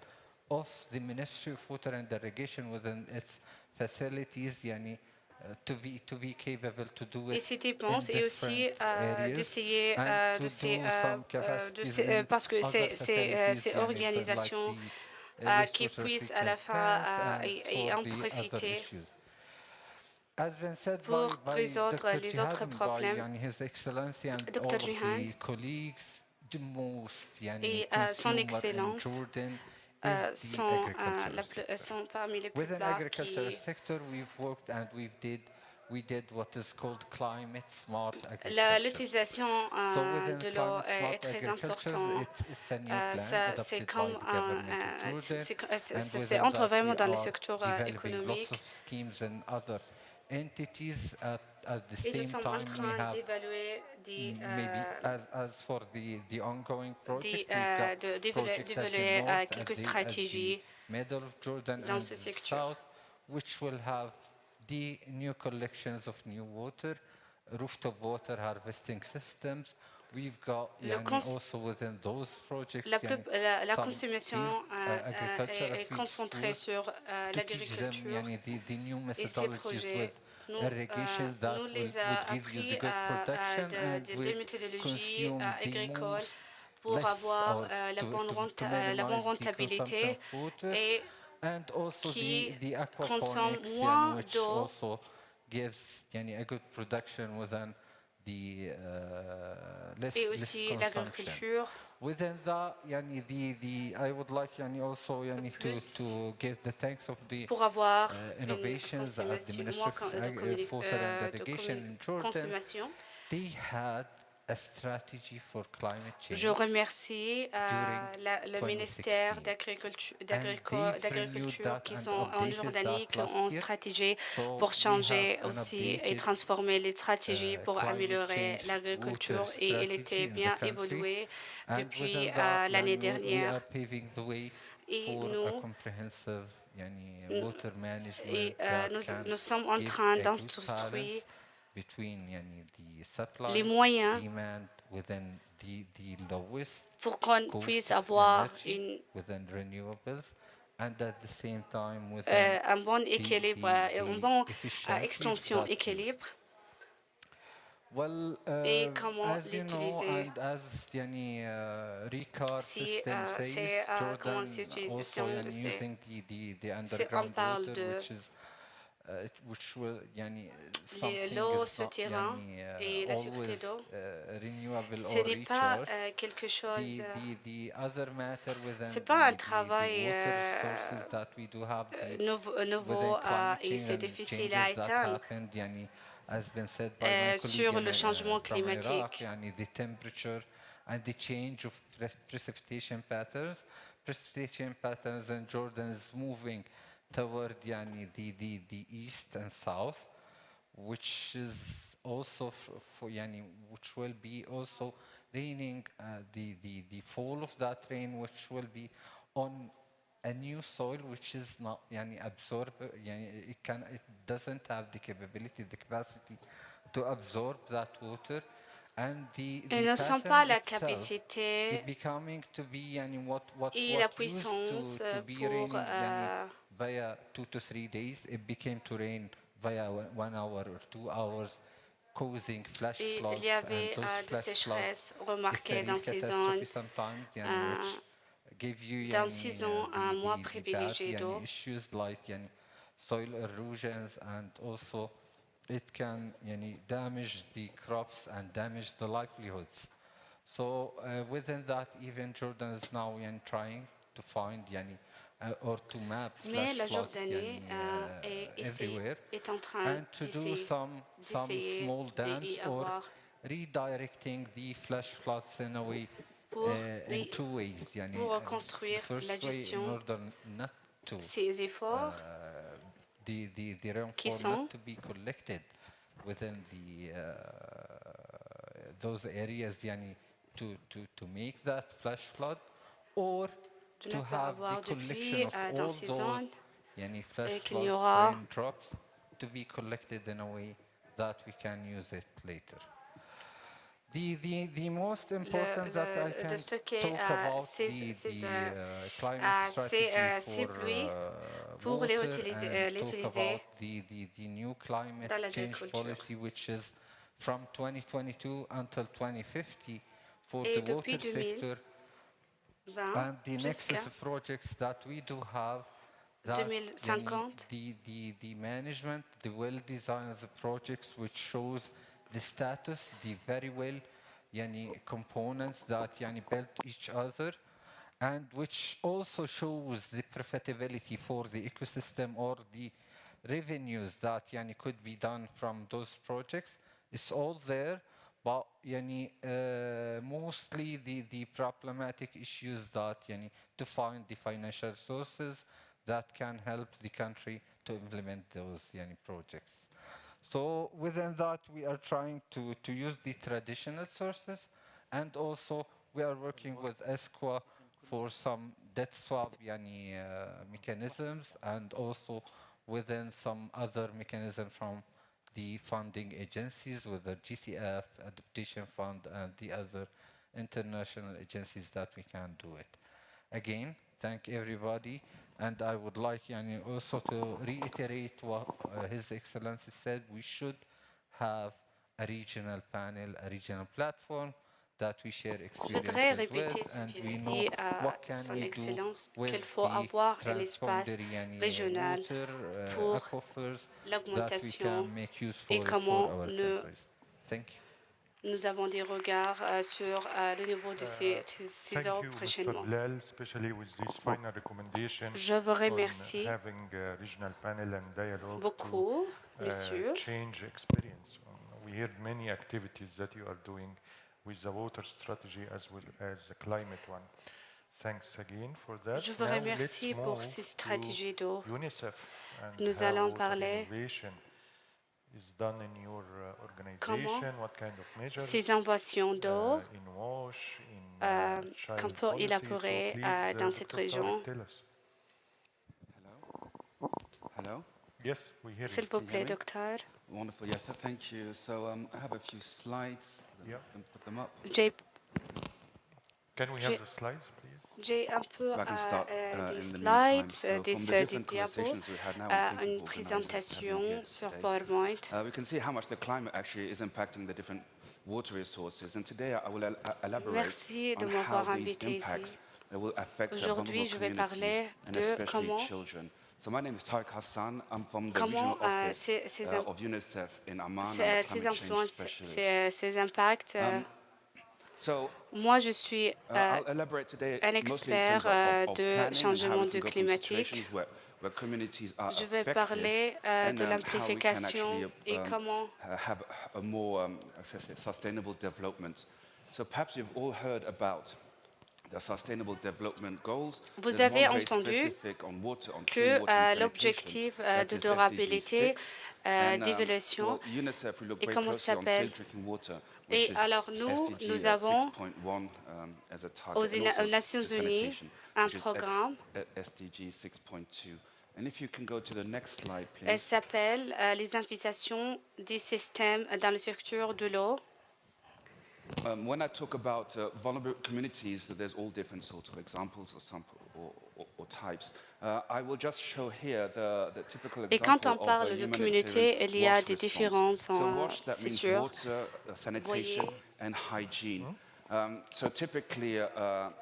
of the Ministry of Water and Irrigation within its facilities, to be capable to do it. Et ces dépenses et aussi d'essayer parce que ces organisations qui puissent à la fin et en profiter pour résoudre les autres problèmes. Dr. Jihan et son Excellence sont parmi les plus plats qui... L'utilisation de l'eau est très importante. C'est entre vraiment dans le secteur économique. Et nous sommes en train d'évaluer quelques stratégies dans ce secteur. The new collections of new water, rooftop water harvesting systems. We've got also within those projects. La consommation est concentrée sur l'agriculture et ces projets. Nous les avons appris des méthodologies agricoles pour avoir la bonne rentabilité et qui consomme moins d'eau et aussi l'agriculture. Within that, I would like also to give the thanks of the innovations at the Ministry of Water and Irrigation in Jordan. They had a strategy for climate change. Je remercie le ministère d'Agriculture qui sont en Jordanie, qui ont une stratégie pour changer aussi et transformer les stratégies pour améliorer l'agriculture et elle était bien évoluée depuis l'année dernière. Et nous sommes en train d'instruire les moyens pour qu'on puisse avoir un bon équilibre, une bonne extension équilibre. Et comment l'utiliser. Si c'est comment l'utilisation de ces... On parle de l'eau souterraine et la sûreté d'eau. Ce n'est pas quelque chose... Ce n'est pas un travail nouveau et c'est difficile à atteindre sur le changement climatique. Precipitation patterns in Jordan is moving toward the east and south, which is also which will be also raining the fall of that rain, which will be on a new soil which is not absorb it doesn't have the capacity to absorb that water. Ils ne sont pas la capacité et la puissance pour... via 2 to 3 days, it became to rain via 1 hour or 2 hours, causing flash floods. Il y avait de sécheresse remarquée dans ces zones, dans ces zones un mois privilégié d'eau. Issues like soil erosions, and also it can damage the crops and damage the livelihoods. So within that, even Jordan is now trying to find or to map Mais la flash floods Jordanie everywhere, est en train and to do some small dams or redirecting the flash floods in a way in two ways. Pour reconstruire la gestion in order not to ces efforts the qui rainfall sont not to be collected within the those areas to make that flash flood, or de to ne pas have avoir the de collection pluie of dans all ces those zones flash et qu'il n'y floods, aura raindrops, to be collected in a way that we can use it later. The most important that I can de stocker talk about the climate strategy pour water, les and talk utiliser about the new climate dans change l'agriculture. policy, which is from 2022 until 2050 for Et the depuis water sector, 2020 and the jusqu'à nexus projects that we do have, that 2050, the management, the well designed projects which shows the status, the very well components that build each other, and which also shows the profitability for the ecosystem or the revenues that could be done from those projects. It's all there, but mostly the problematic issues that to find the financial sources that can help the country to implement those projects. So within that, we are trying to use the traditional sources, and also we are working with ESCWA for some debt swap mechanisms, and also within some other mechanism from the funding agencies, whether GCF, Adaptation Fund, and the other international agencies that we can do it. Again, thank everybody. And I would like also to reiterate what His Excellency said. We should have a regional panel, a regional platform that we share experiences with, and we know what can we do with the transpondary régional water pour aquifers that we l'augmentation can make use et for comment our countries. Thank you. nous avons des regards sur le niveau de ces eaux prochainement. Je vous remercie beaucoup, messieurs. We heard many activities that you are doing with the water strategy as well as the climate one. Thanks again for that. Je vous remercie pour ces stratégies d'eau. Nous allons parler comment ces innovations d'eau qu'on peut élaborer dans cette région. Hello? Yes, we hear you. S'il vous plaît, docteur. Wonderful. Yeah, thank you. So I have a few slides. Yeah. And put them up. Can we have the slides, please? J'ai un peu des slides, des diapos, une présentation sur PowerPoint. We can see how much the climate actually is impacting the different water resources. And today I will elaborate Merci de on m'avoir how these invité ici. impacts will affect Aujourd'hui, je vais parler and de especially comment children. So my name is Tariq Hassan. I'm from the regional office of UNICEF in Amman. ces impacts. Moi, je suis un expert de changement climatique. Je vais parler de l'amplification et comment have a more sustainable development. So perhaps you've all heard about the Sustainable Development Goals. Vous avez entendu que l'objectif de durabilité, d'évolution, et comment ça s'appelle. Et alors nous avons aux Nations Unies un programme. Elle s'appelle les implications des systèmes dans le secteur de l'eau. When I talk about vulnerable communities, there's all different sorts of examples or types. I will just show here the typical example. Et quand on parle de communauté, il y a des différences, c'est sûr. Water, sanitation, and hygiene. So typically, an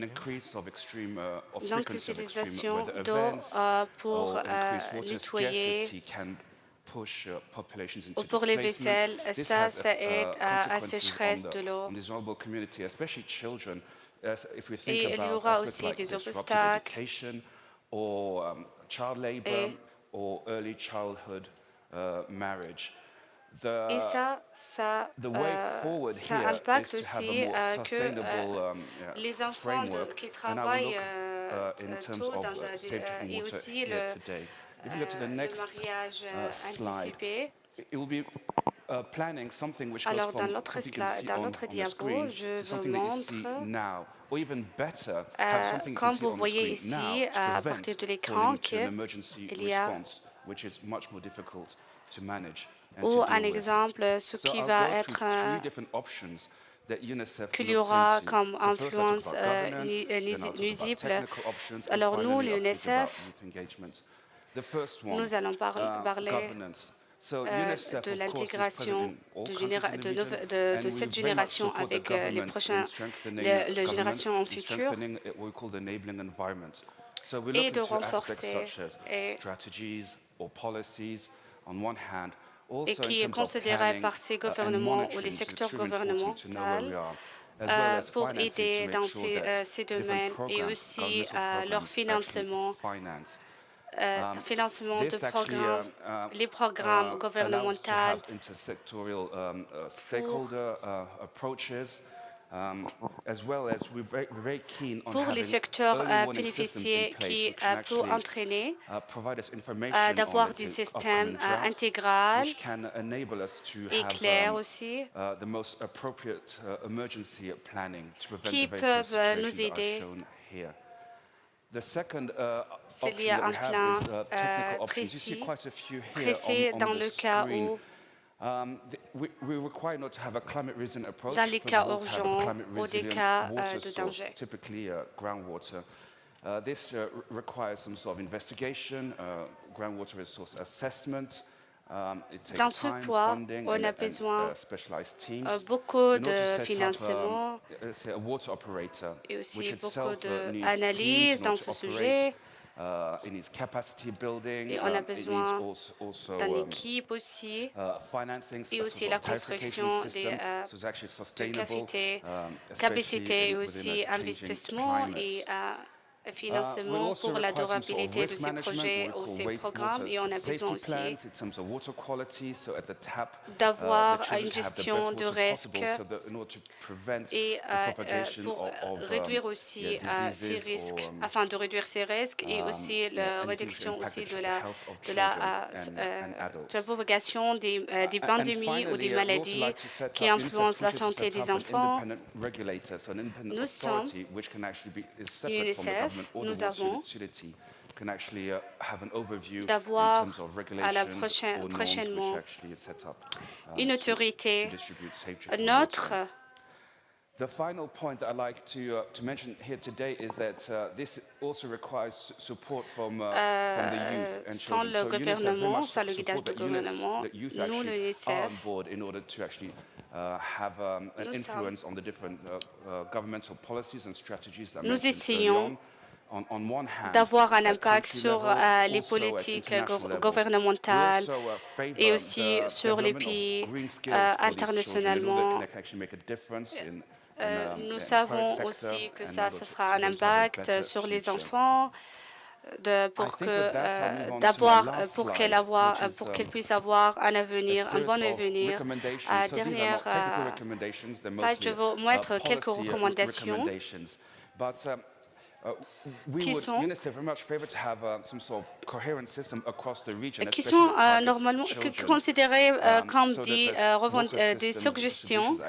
increase of extreme of frequency of extreme weather events pour or increased water nettoyer. scarcity can push populations into Pour les displacement. vaisselles, ça aide à la sécheresse de l'eau. Especially children. If we Et think il y about aura aspects aussi like des disrupted obstacles education or child labor, or early childhood marriage. Et ça impacte aussi que les enfants qui travaillent tôt et aussi le mariage anticipé. Alors, dans l'autre diapo, je vous montre, comme vous voyez ici, à partir de l'écran, qu'il y a ou un exemple, ce qui va être qu'il y aura comme influence nuisible. Alors nous, l'UNICEF, nous allons parler de l'intégration de cette génération avec les générations en futur et de renforcer et qui est considéré par ces gouvernements ou les secteurs gouvernementaux pour aider dans ces domaines et aussi leur financement de programmes, les programmes gouvernementaux pour les secteurs bénéficiaires qui peut entraîner d'avoir des systèmes intégrés et clairs aussi qui peuvent nous aider. S'il y a un plan précis dans le cas où dans les cas urgents ou des cas de danger. This requires some sort of investigation, groundwater resource assessment. Dans ce point, on a besoin beaucoup de financement et aussi beaucoup d'analyse dans ce sujet. Et on a besoin d'une équipe aussi, et aussi la construction des capacités et aussi investissement et financement pour la durabilité de ces projets ou ces programmes. Et on a besoin aussi d'avoir une gestion de risque et pour réduire aussi ces risques, afin de réduire ces risques et aussi la réduction aussi de la propagation des pandémies ou des maladies qui influencent la santé des enfants. Nous sommes UNICEF, nous avons d'avoir prochainement une autorité neutre. The final point that I'd like to mention here today is that this also requires support from the youth and sans children. le gouvernement, sans le guidage du gouvernement, nous, l'UNICEF, in order to actually have an influence on the different governmental policies and strategies that nous essayons d'avoir un impact sur les politiques gouvernementales et aussi sur les pays internationalement. Nous savons aussi que ça sera un impact sur les enfants pour qu'ils puissent avoir un avenir, un bon avenir. Dernière slide, je vais vous mettre quelques recommandations qui sont normalement considérées comme des suggestions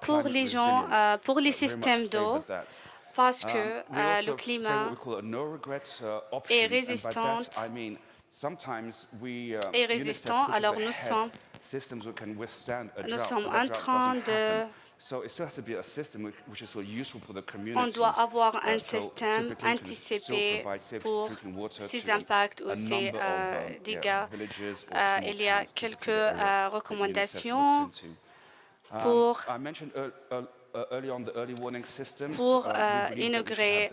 pour les gens, pour les systèmes d'eau, parce que le climat est résistant. Alors nous sommes en train de... On doit avoir un système anticipé pour ces impacts ou ces dégâts. Il y a quelques recommandations pour intégrer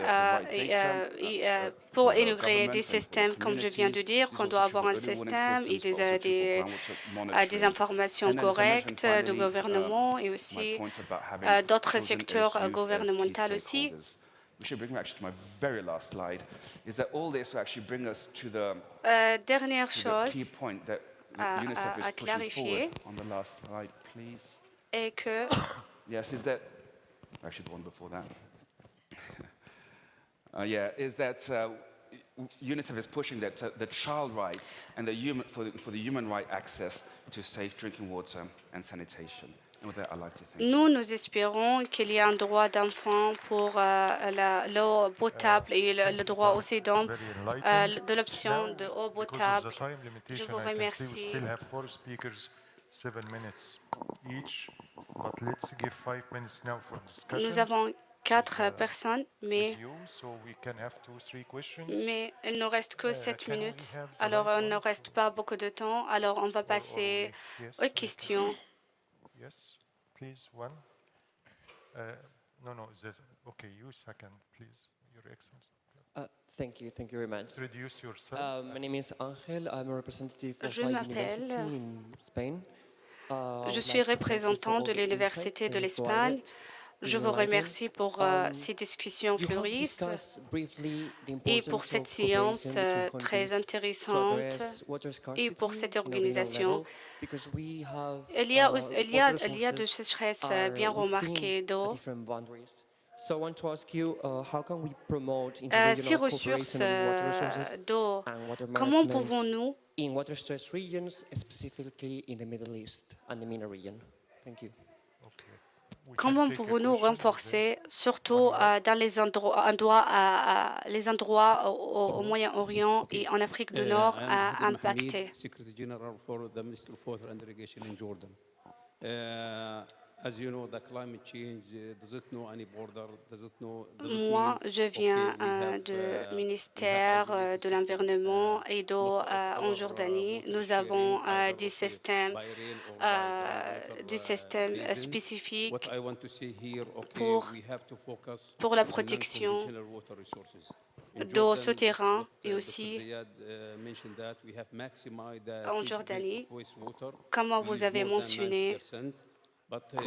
des systèmes, comme je viens de dire, qu'on doit avoir un système et des informations correctes du gouvernement et aussi d'autres secteurs gouvernementaux aussi. which should bring me actually to my very last slide, is that all this will actually bring us to the, Dernière key chose point that à, UNICEF à is pushing forward. clarifier On the last slide, please. est que Yes, is that, actually the one before that. Is that UNICEF is pushing that the child rights and the for the human right access to safe drinking water and sanitation. And with that, I'd like to thank you. nous espérons qu'il y a un droit d'enfant pour l'eau potable et le droit aussi de l'option de eau potable. Je vous remercie. 7 minutes each, but let's give 5 minutes now for discussion. Nous avons 4 personnes, mais il ne reste que 7 minutes. Alors, il ne reste pas beaucoup de temps. Alors, on va passer aux questions. Yes, please, one. No, okay, you second, please, Your Excellency. Thank you very much. Introduce yourself. My name is Angel. I'm a representative of Je my m'appelle. university in Spain. Je suis représentant de l'Université de l'Espagne. Je vous remercie pour ces discussions fleurisses et pour cette séance très intéressante et pour cette organisation. Il y a de sécheresses bien remarquées d'eau. Ces ressources d'eau, comment pouvons-nous in water stress regions, specifically in the Middle East and the MENA region? Thank you. Comment pouvons-nous renforcer, surtout dans les endroits au Moyen-Orient et en Afrique du Nord impactés? Moi, je viens du ministère de l'Environnement et d'eau en Jordanie. Nous avons des systèmes spécifiques pour la protection d'eau souterraine et aussi en Jordanie. Comme vous avez mentionné,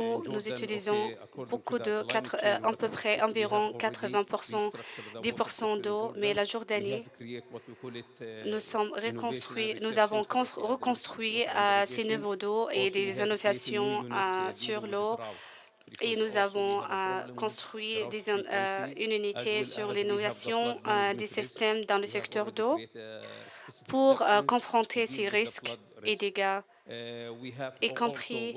nous utilisons beaucoup à peu près environ 80%, 10% d'eau, mais la Jordanie, nous avons reconstruit ces niveaux d'eau et des innovations sur l'eau. Et nous avons construit une unité sur l'innovation des systèmes dans le secteur d'eau pour confronter ces risques et dégâts, y compris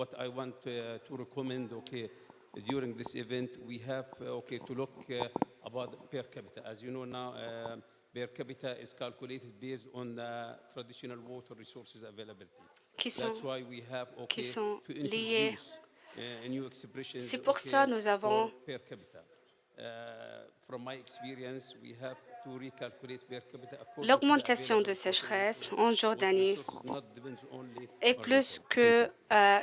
during this event, we have to look about per capita. As you know now, per capita is calculated based on the traditional water resources availability. That's why we have to introduce a new expression. C'est pour ça nous avons per capita. From my experience, we have to recalculate per capita. L'augmentation de sécheresse en Jordanie est plus que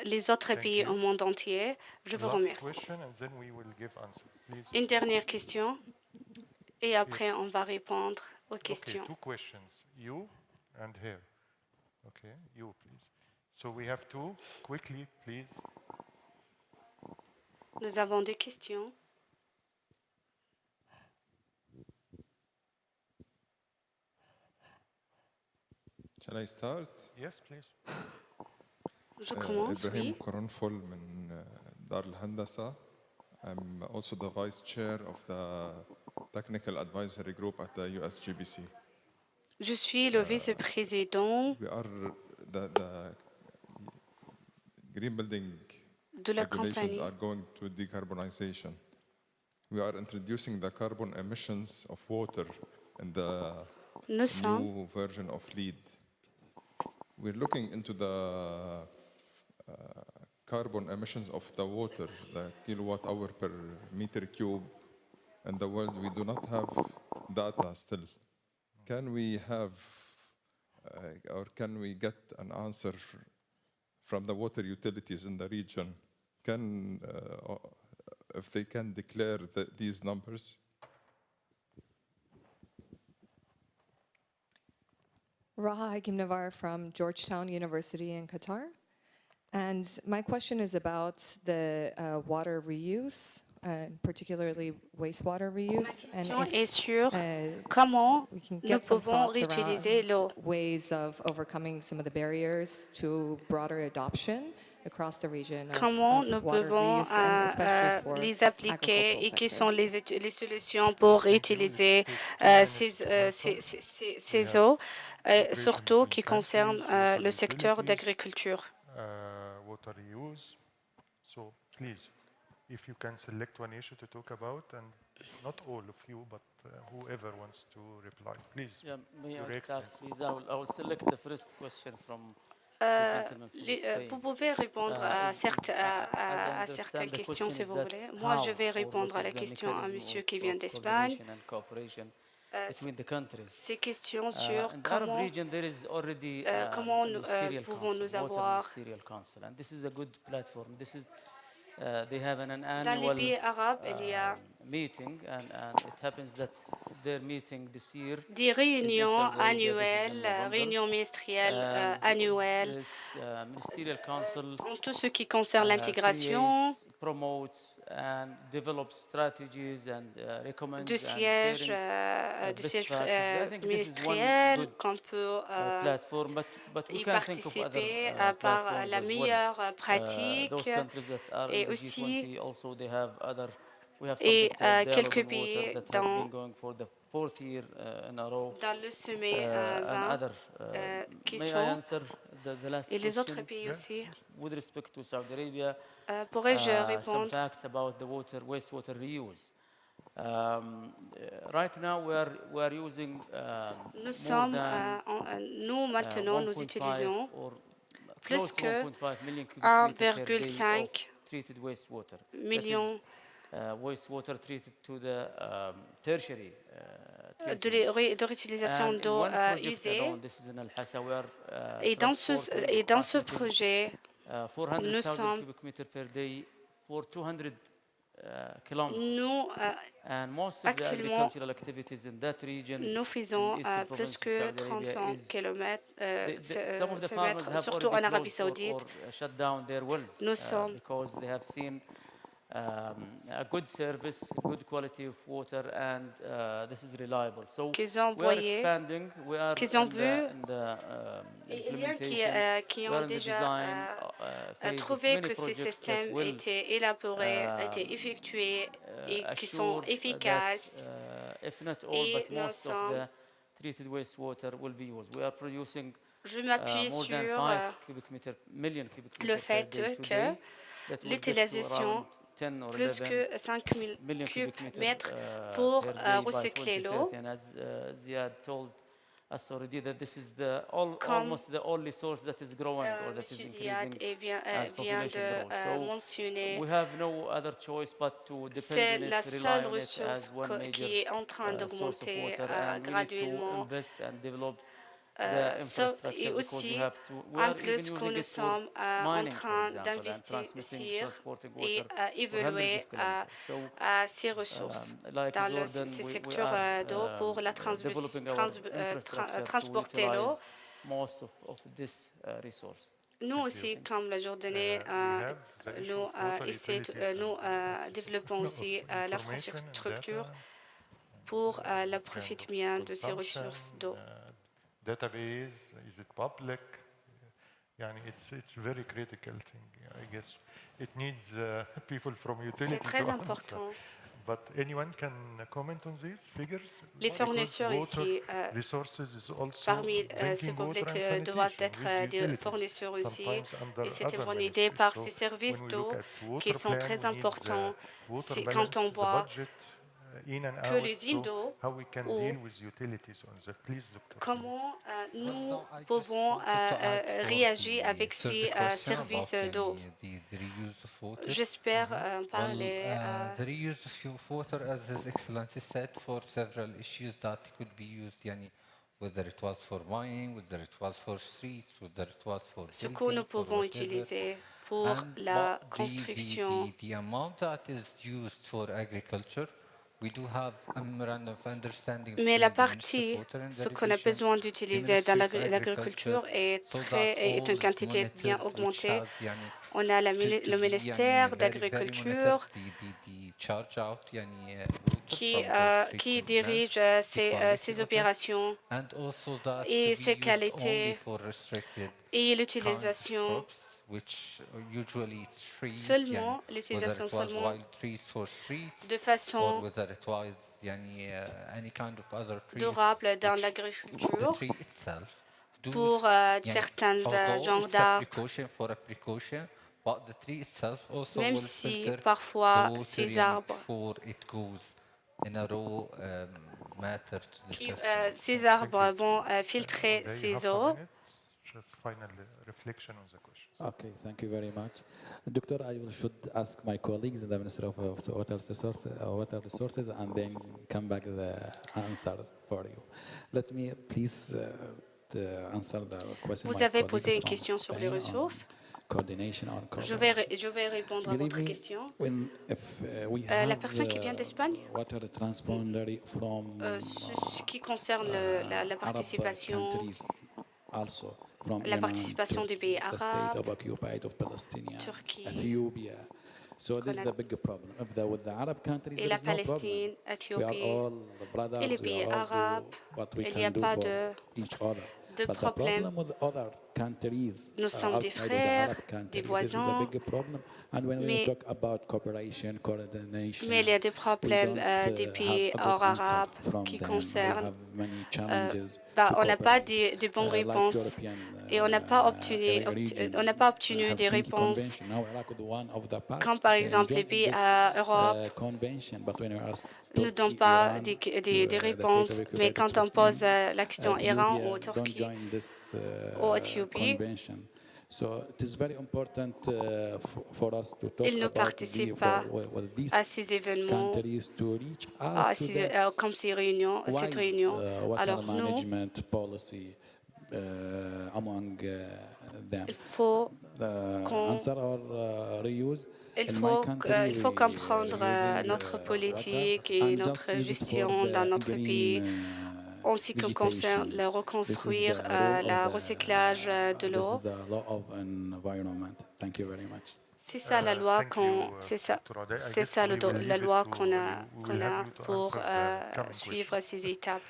les autres pays au monde entier. Je vous remercie. Une dernière question et après on va répondre aux questions. Okay, 2 questions. You and here. Okay, you please. So we have 2. Quickly, please. Nous avons 2 questions. Shall I start? Yes, please. Je commence, Ibrahim oui. Koronfol من دار الهندسة. I'm also the vice chair of the technical advisory group at the USGBC. Je suis le vice-président We are the green building de la regulations compagnie. are going to decarbonization. We are introducing the carbon emissions of water in the Nous sommes new version of LEED. We're looking into the carbon emissions of the water, the kilowatt hour per meter cube. In the world, we do not have data still. Can we have, or can we get an answer from the water utilities in the region? If they can declare these numbers? Raha Hakim-Navar from Georgetown University in Qatar. And my question is about the water reuse particularly wastewater reuse. Ma question est sur comment nous pouvons réutiliser l'eau. Ways of overcoming some of the barriers to broader adoption across the region. Comment nous pouvons les appliquer et quelles sont les solutions pour réutiliser ces eaux, surtout qui concernent le secteur d'agriculture. Water use. So please, if you can select one issue to talk about, and not all of you, but whoever wants to reply, please. Yeah, may I start, please? I will select the first question from. Vous pouvez répondre à certaines questions si vous voulez. Moi, je vais répondre à la question à monsieur qui vient d'Espagne. Ces questions sur comment pouvons-nous avoir dans les pays arabes, il y a des réunions annuelles, réunions ministérielles annuelles, en tout ce qui concerne l'intégration du siège ministériel, qu'on peut y participer par la meilleure pratique et aussi quelques pays dans le sommet 20 qui sont et les autres pays aussi. Pourrais-je répondre? Nous maintenant, nous utilisons plus que 1,5 million de réutilisation d'eau usée. Et dans ce projet, nous sommes actuellement, nous faisons plus que 35 kilomètres, surtout en Arabie Saoudite. Nous sommes a good service, good quality of water, and this is reliable. So qu'ils ont voyé, qu'ils ont vu, il y a qui ont déjà trouvé que ces systèmes étaient élaborés, étaient effectués et qui sont efficaces. Et nous sommes, je m'appuie sur le fait que l'utilisation plus que 5 000 cubes mètres pour recycler l'eau. Comme M. Ziad vient de mentionner, c'est la seule ressource qui est en train d'augmenter graduellement. Et aussi, en plus que nous sommes en train d'investir et évoluer à ces ressources dans ces secteurs d'eau pour la transporter l'eau. Nous aussi, comme la Jordanie, nous développons aussi l'infrastructure pour le profitement de ces ressources d'eau. Database, is it public? It's very critical thing. I guess it needs people from utility. C'est très important. But anyone can comment on these figures? Les fournisseurs ici, parmi ces publics, doivent être des fournisseurs aussi. Et c'est une bonne idée par ces services d'eau qui sont très importants. Quand on voit que les îles d'eau, comment nous pouvons réagir avec ces services d'eau. J'espère parler. The reuse of water, as His Excellency said, for several issues that could be used, whether it was for mining, whether it was for streets, whether it was for ce que nous pouvons utiliser pour la construction. The amount that is used for agriculture. Mais la partie, ce qu'on a besoin d'utiliser dans l'agriculture est une quantité bien augmentée. On a le ministère d'Agriculture qui dirige ces opérations et ses qualités et l'utilisation seulement de façon durable dans l'agriculture pour certains genres d'arbres, même si parfois ces arbres vont filtrer ces eaux. Just final reflection on the questions. Okay, thank you very much. Doctor, should ask my colleagues in the Ministry of Water Resources and then come back the answer for you. Let me please answer the question. Vous avez posé une question sur les ressources. Je vais répondre à votre question. La personne qui vient d'Espagne, ce qui concerne la participation des pays arabes, Turquie, et la Palestine, Éthiopie et les pays arabes, il n'y a pas de problème. Nous sommes des frères, des voisins, mais il y a des problèmes des pays hors arabes qui concernent. On n'a pas de bonnes réponses et on n'a pas obtenu des réponses, comme par exemple les pays Europe ne donnent pas des réponses, mais quand on pose la question à Iran ou Turquie ou Éthiopie, ils ne participent pas à ces événements, comme cette réunion. Alors nous, il faut comprendre notre politique et notre gestion dans notre pays en ce qui concerne le reconstruire, le recyclage de l'eau. C'est ça la loi qu'on a pour suivre ces étapes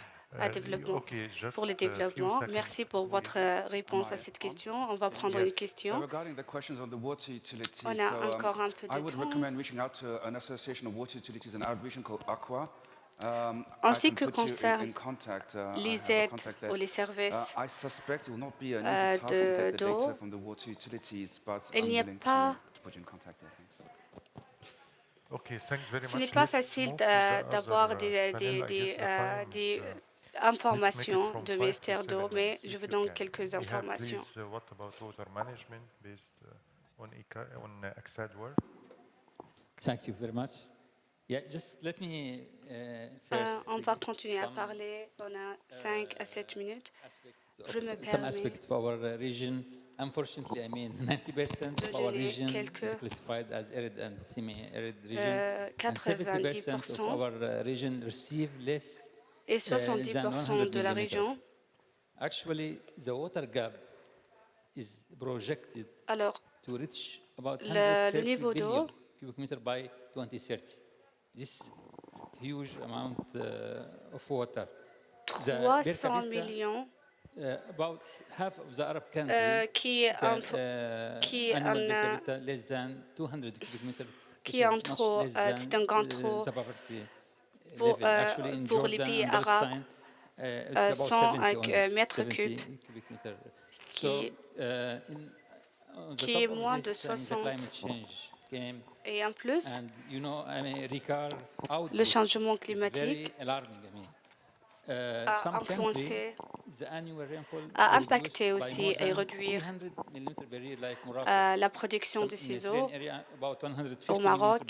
pour le développement. Merci pour votre réponse à cette question. On va prendre une question. On a encore un peu de temps. En ce qui concerne les aides ou les services d'eau, il n'y a pas. Ce n'est pas facile d'avoir des informations du ministère d'eau, mais je vous donne quelques informations. Thank you very much. Yeah, just let me first. On va continuer à parler. On a 5 à 7 minutes. Je me permets. Some aspect of our region. Unfortunately, I mean 90% of our region is classified as arid and semi-arid region. 90% of our region receive less. Et 70% de la région. Actually, the water gap is projected to reach about 130 billion cubic meter by 2030. This huge amount of water. 300 millions. About half of the Arab countries less than 200 cubic meter. C'est un grand trou pour les pays arabes. 100 mètres cubes, qui est moins de 60. Et en plus, le changement climatique a influencé, a impacté aussi et réduire la production de ces eaux au Maroc.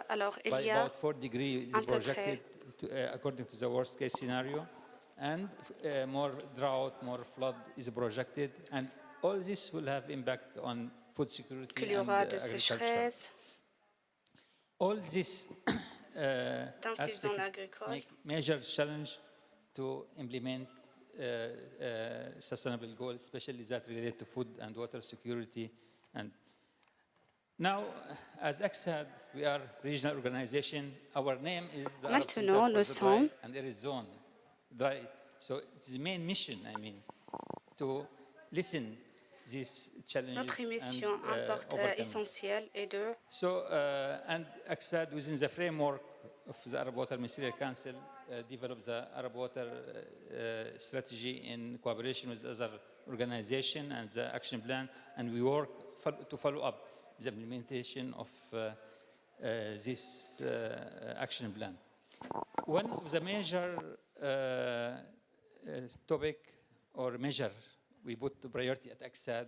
Alors, il y a à peu près according to the worst case scenario, and more drought, more flood is projected, and all this will have impact on food security and agriculture. All this aspect make major challenge to implement sustainable goals, especially that related to food and water security. And now, as ACSAD, we are a regional organization. Our name is the Arab Center for the Dry and Arid Zone. Dry. So it's the main mission, I mean, to listen these challenges. Notre mission essentielle est de. So, and ACSAD, within the framework of the Arab Water Ministerial Council, developed the Arab Water strategy in cooperation with other organizations and the action plan, and we work to follow up the implementation of this action plan. One of the major topic or measure we put the priority at ACSAD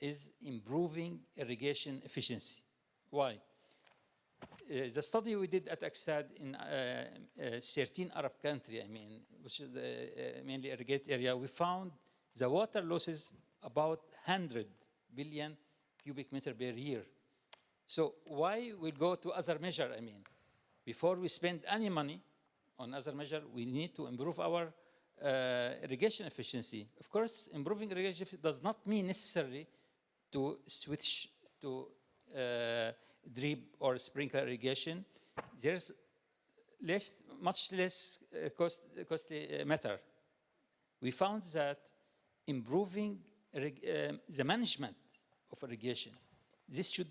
is improving irrigation efficiency. Why? The study we did at ACSAD in 13 Arab countries, I mean, which is the mainly irrigated area, we found the water losses about 100 billion cubic meter per year. So why we go to other measure? I mean, before we spend any money on other measure, we need to improve our irrigation efficiency. Of course, improving irrigation efficiency does not mean necessarily to switch to drip or sprinkler irrigation. There's much less costly matter. We found that improving the management of irrigation, this should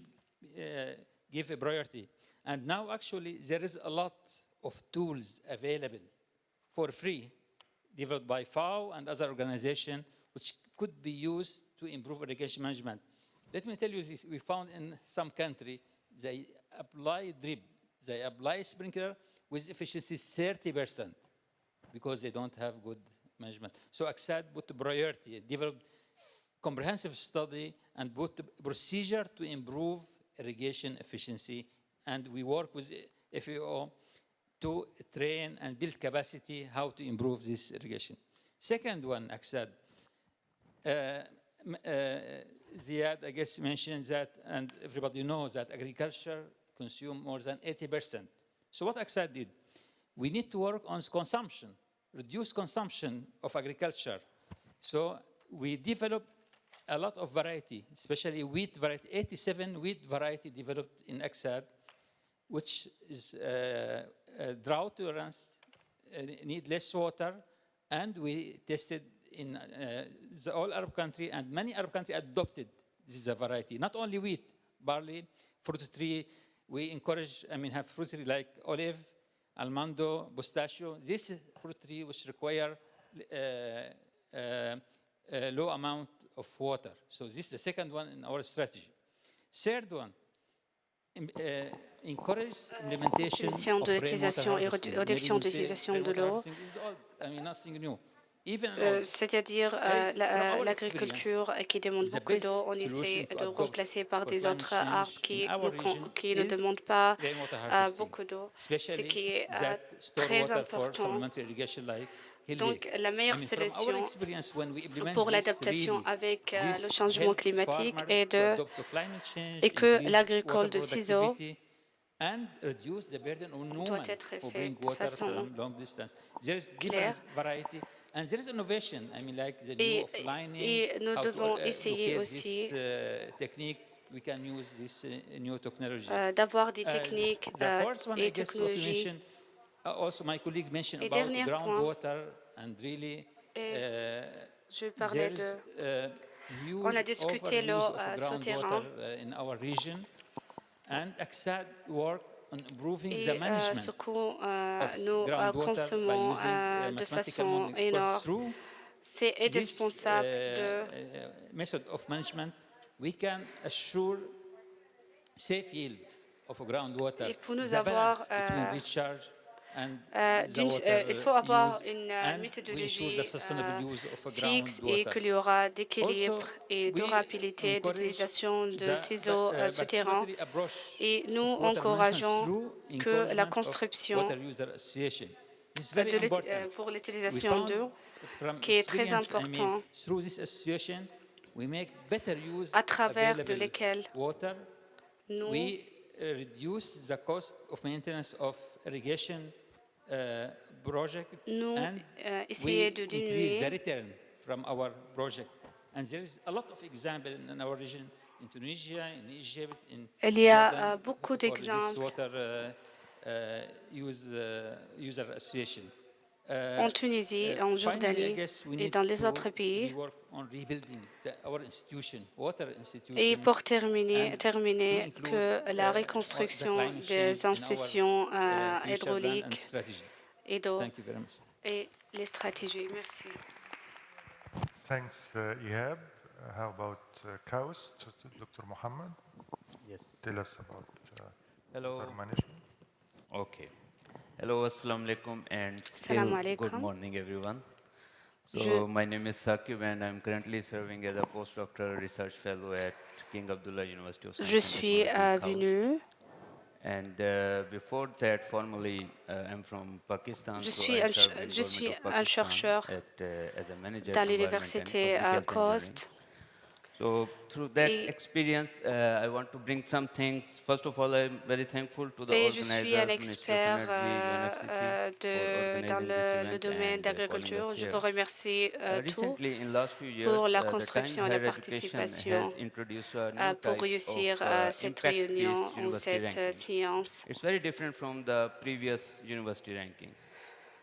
give a priority. And now actually there is a lot of tools available for free, developed by FAO and other organizations, which could be used to improve irrigation management. Let me tell you this, we found in some country, they apply drip, they apply sprinkler with efficiency 30% because they don't have good management. So ACSAD put the priority, developed comprehensive study and put the procedure to improve irrigation efficiency. And we work with FAO to train and build capacity how to improve this irrigation. Second one, ACSAD. Ziad, I guess, mentioned that, and everybody knows that agriculture consumes more than 80%. So what ACSAD did, we need to work on consumption, reduce consumption of agriculture. So we developed a lot of variety, especially wheat variety, 87 wheat variety developed in ACSAD, which is drought tolerance, need less water, and we tested in all Arab countries, and many Arab countries adopted this variety. Not only wheat, barley, fruit tree. We encourage, I mean, have fruit tree like olive, almond, pistachio. This fruit tree which require a low amount of water. So this is the second one in our strategy. Third one, encourage implementation of l'utilisation et réduction de l'utilisation de l'eau. I mean, nothing new. C'est-à-dire l'agriculture qui demande beaucoup d'eau, on essaie de remplacer par des autres arbres qui ne demandent pas beaucoup d'eau, ce qui est très important. Donc, la meilleure solution pour l'adaptation avec le changement climatique est que l'agricole de ciseaux doit être fait de façon claire. Et nous devons essayer aussi d'avoir des techniques et technologies. Et dernier point, je parlais de... On a discuté l'eau souterraine. Et ce que nous consommons de façon énorme, c'est indispensable de... method of management, we can assure safe yield of groundwater. Et pour nous avoir... il faut avoir une méthodologie fixe et qu'il y aura d'équilibre et durabilité d'utilisation de ces eaux souterraines. Et nous encourageons que la construction pour l'utilisation d'eau, qui est très important, à travers de lesquelles nous reduce the cost of maintenance of irrigation nous essayer de diminuer. From our project. And there is a lot of examples in our region, in Tunisia, in Egypt, in Il y a beaucoup d'exemples user association. En Tunisie, en Jordanie et dans les autres pays. Et pour terminer que la reconstruction des institutions hydrauliques et d'eau et les stratégies. Merci. Thanks, Ihab. How about KAUST, Dr. Mohammed? Yes. Tell us about Hello. water management. Okay. Hello, assalamu alaikum, and good morning, everyone. So my name is Saqib, and I'm currently serving as a postdoctoral research fellow at King Abdullah University of Science Je suis venu. And before that, formally, I'm from Pakistan. Je suis un chercheur dans l'université KAUST. So through that experience, I want to bring some things. First of all, I'm very thankful to the organizers, je suis un expert dans le domaine d'agriculture. Je vous remercie tous pour la construction et la participation pour réussir cette réunion ou cette séance. It's very different from the previous university rankings.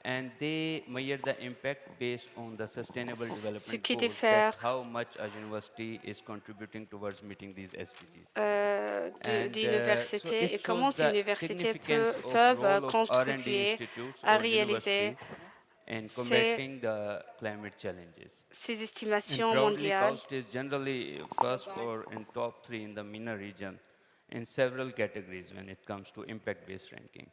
And they measure the impact based on the sustainable development goals, that how much a university is contributing towards meeting these SDGs. D'universités et comment ces universités peuvent contribuer à réaliser ces estimations mondiales. KAUST is generally first or in top 3 in the MENA region in several categories when it comes to impact-based ranking.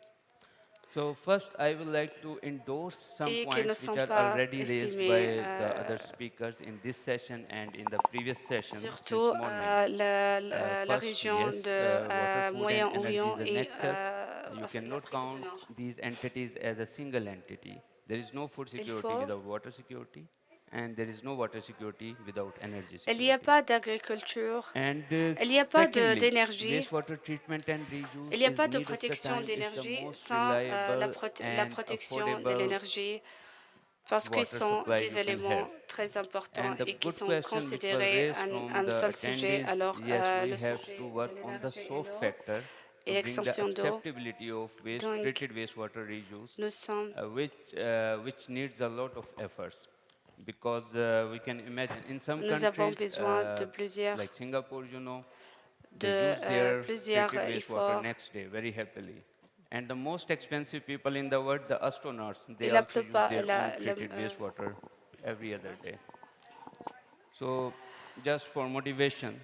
So first, I would like to endorse some points which are already raised by the other speakers in this session and in the previous session this morning. La région de Moyen-Orient et you cannot count these entities as a single entity. There is no food security without water security, and there is no water security without energy security. Il n'y a pas d'agriculture, il n'y a pas d'énergie, il n'y a pas de protection d'énergie sans la protection de l'énergie, parce qu'ils sont des éléments très importants et qui sont considérés un seul sujet. Alors, le sujet de l'énergie et l'extension d'eau, nous sommes which needs a lot of efforts. Because we can imagine in some nous avons besoin de plusieurs, like Singapore, you know, they use their treated wastewater next day very happily. And the most expensive people in the world, the astronauts, they also use their own treated wastewater every other day. So just for motivation.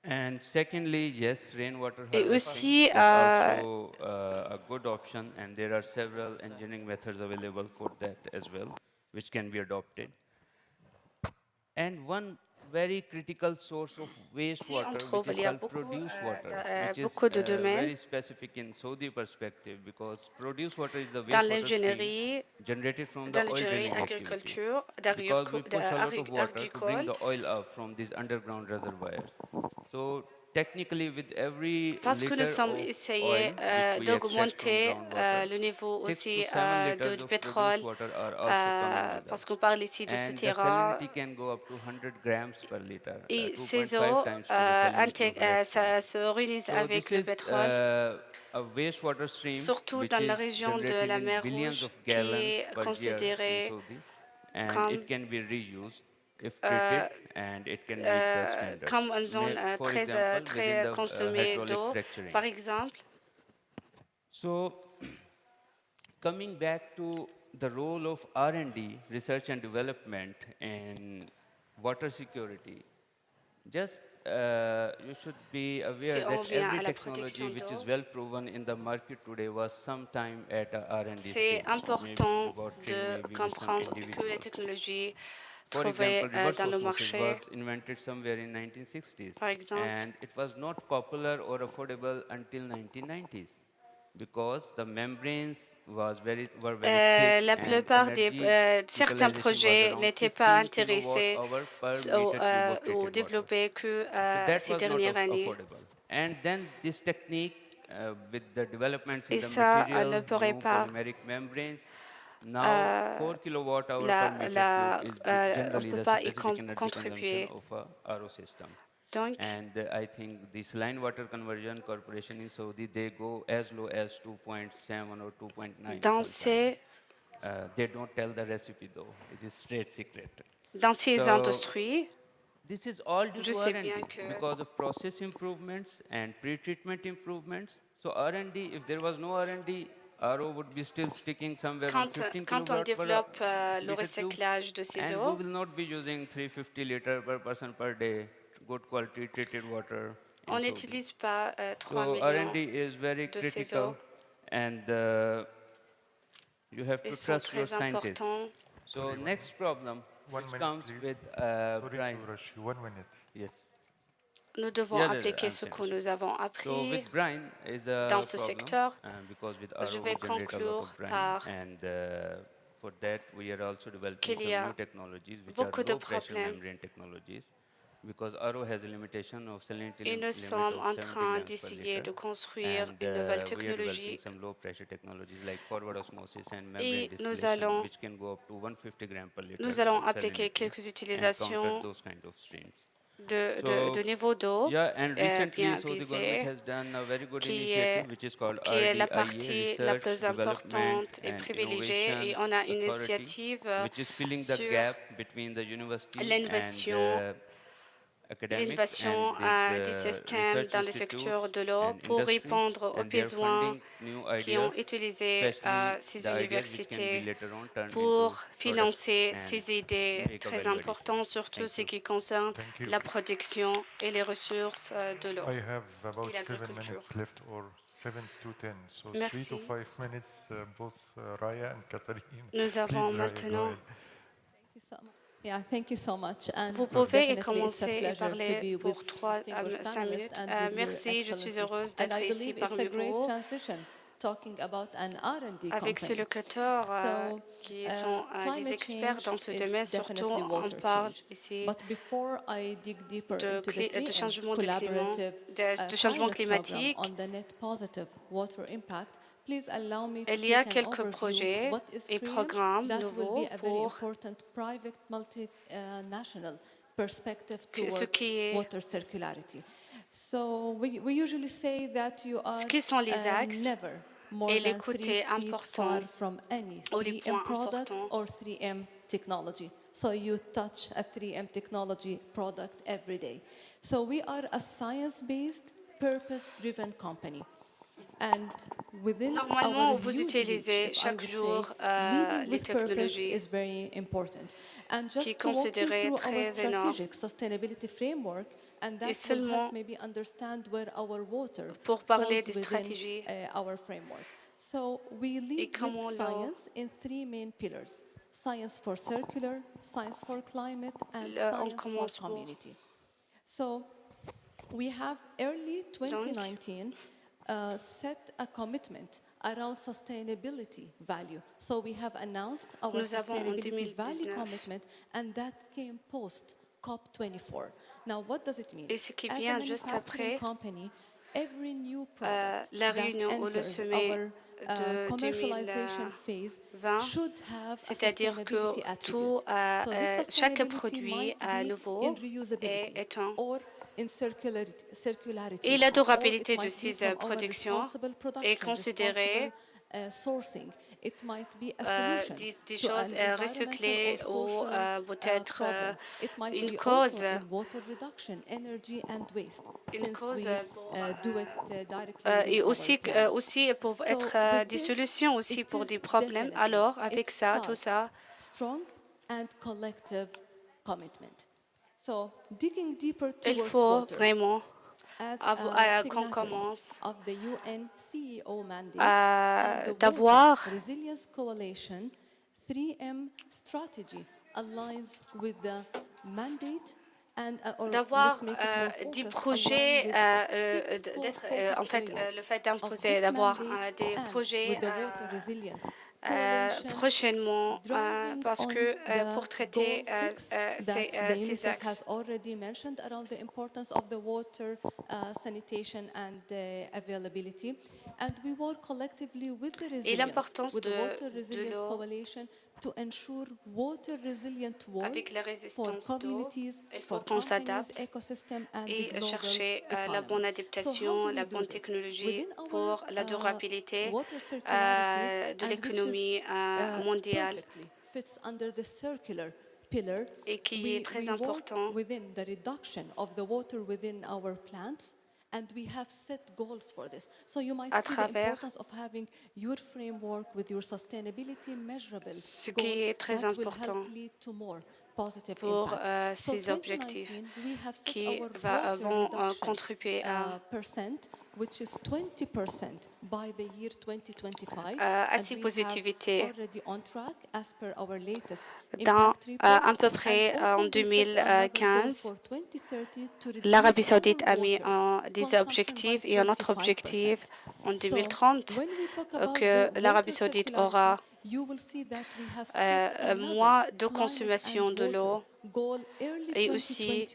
And secondly, yes, rainwater harvesting is also a good option, and there are several engineering methods available for that as well, which can be adopted. And one very critical source of wastewater, which is called produced water, which is very specific in Saudi perspective, because produced water is the wastewater stream generated from the oil drilling activity. Because we push a lot of water to bring the oil up from these underground reservoirs. So technically, with every parce que nous sommes essayés d'augmenter le niveau aussi du pétrole, parce qu'on parle ici du souterrain. Et ces eaux se réunissent avec le pétrole, surtout dans la région de la mer Rouge, qui est considérée comme une zone très consommée d'eau, par exemple. So, coming back to the role of R&D, research and development, in water security, just you should be aware that every technology which is well proven in the market today was sometime at a R&D stage. C'est important de comprendre que les technologies trouvées dans le marché, was invented somewhere in 1960s, par exemple, and it was not popular or affordable until 1990s because the membranes were very la plupart des certains projets n'étaient pas intéressés ou développés que ces dernières années. And then this technique with the developments in Et the ça material, ne pourrait pas polymeric membranes, Now, 4 kilowatt-hour per meter cube is generally the specific energy consumption of a RO system. And I think this line water conversion corporation in Saudi, they go as low as 2.7 or 2.9. They don't tell the recipe though. It is straight secret. Dans ces industries, this is all due to R&D because of process improvements and pre-treatment improvements. So R&D, if there was no R&D, RO would be still sticking somewhere around 15 quand on développe le recyclage de ces eaux, and we will not be using 350 liters per person per day, good quality treated water. On n'utilise pas 3 millions R&D is very de critical, ces eaux. And you have to trust your scientists. So next problem comes with brine. 1 minute. Yes. Nous devons appliquer ce que nous avons appris dans ce secteur. Je vais conclure par qu'il y a beaucoup de problèmes. Et nous sommes en train d'essayer de construire une nouvelle technologie. Et nous allons appliquer quelques utilisations de niveau d'eau bien visé, qui est la partie la plus importante et privilégiée. Et on a une initiative sur l'innovation des systèmes dans le secteur de l'eau pour répondre aux besoins qui ont utilisé ces universités pour financer ces idées très importantes, surtout ce qui concerne la production et les ressources de l'eau et l'agriculture. Merci. Nous avons maintenant... Vous pouvez commencer et parler pour 5 minutes. Merci, je suis heureuse d'être ici parmi vous avec ces locuteurs qui sont des experts dans ce domaine. Surtout, on parle ici de changement climatique. Il y a quelques projets et programmes nouveaux pour ce qui est ce qui sont les axes et les côtés importants ou les points importants. So you touch a 3M technology product every day. So we are a science-based, purpose-driven company. Normalement, vous utilisez chaque jour les technologies qui sont considérées très énormes. Et seulement pour parler des stratégies et comment science in 3 main pillars: science for circular, science for climate, and science for community. So we have early 2019 set a commitment around sustainability value. So we have announced our sustainability value commitment, and that came post COP24. Now, what does it mean? Et ce qui vient juste après company, every new product la réunion ou le sommet de 2020, c'est-à-dire que chaque produit nouveau est un et la durabilité de ces productions est considérée des choses recyclées ou peut-être une cause et aussi pour être des solutions aussi pour des problèmes. Alors avec ça, tout ça, il faut vraiment qu'on commence d'avoir des projets, en fait, le fait d'imposer, d'avoir des projets prochainement parce que pour traiter ces axes. has already mentioned around the importance of the water sanitation and availability, and we work collectively with the resilience, with the Water Resilience Coalition to ensure water resilient work for communities, for companies, ecosystem, and the global chercher la economy. bonne adaptation, la bonne technologie pour la durabilité de l'économie mondiale fits under the circular pillar, et qui est très important within the reduction of the water within our plants. And we have set goals for this. So you might see the importance of having your framework with your sustainability measurable ce qui est très important pour ces objectifs qui vont contribuer à ces positivités à peu près en 2015. L'Arabie saoudite a mis des objectifs et un autre objectif en 2030 que l'Arabie saoudite aura moins de consommation de l'eau et aussi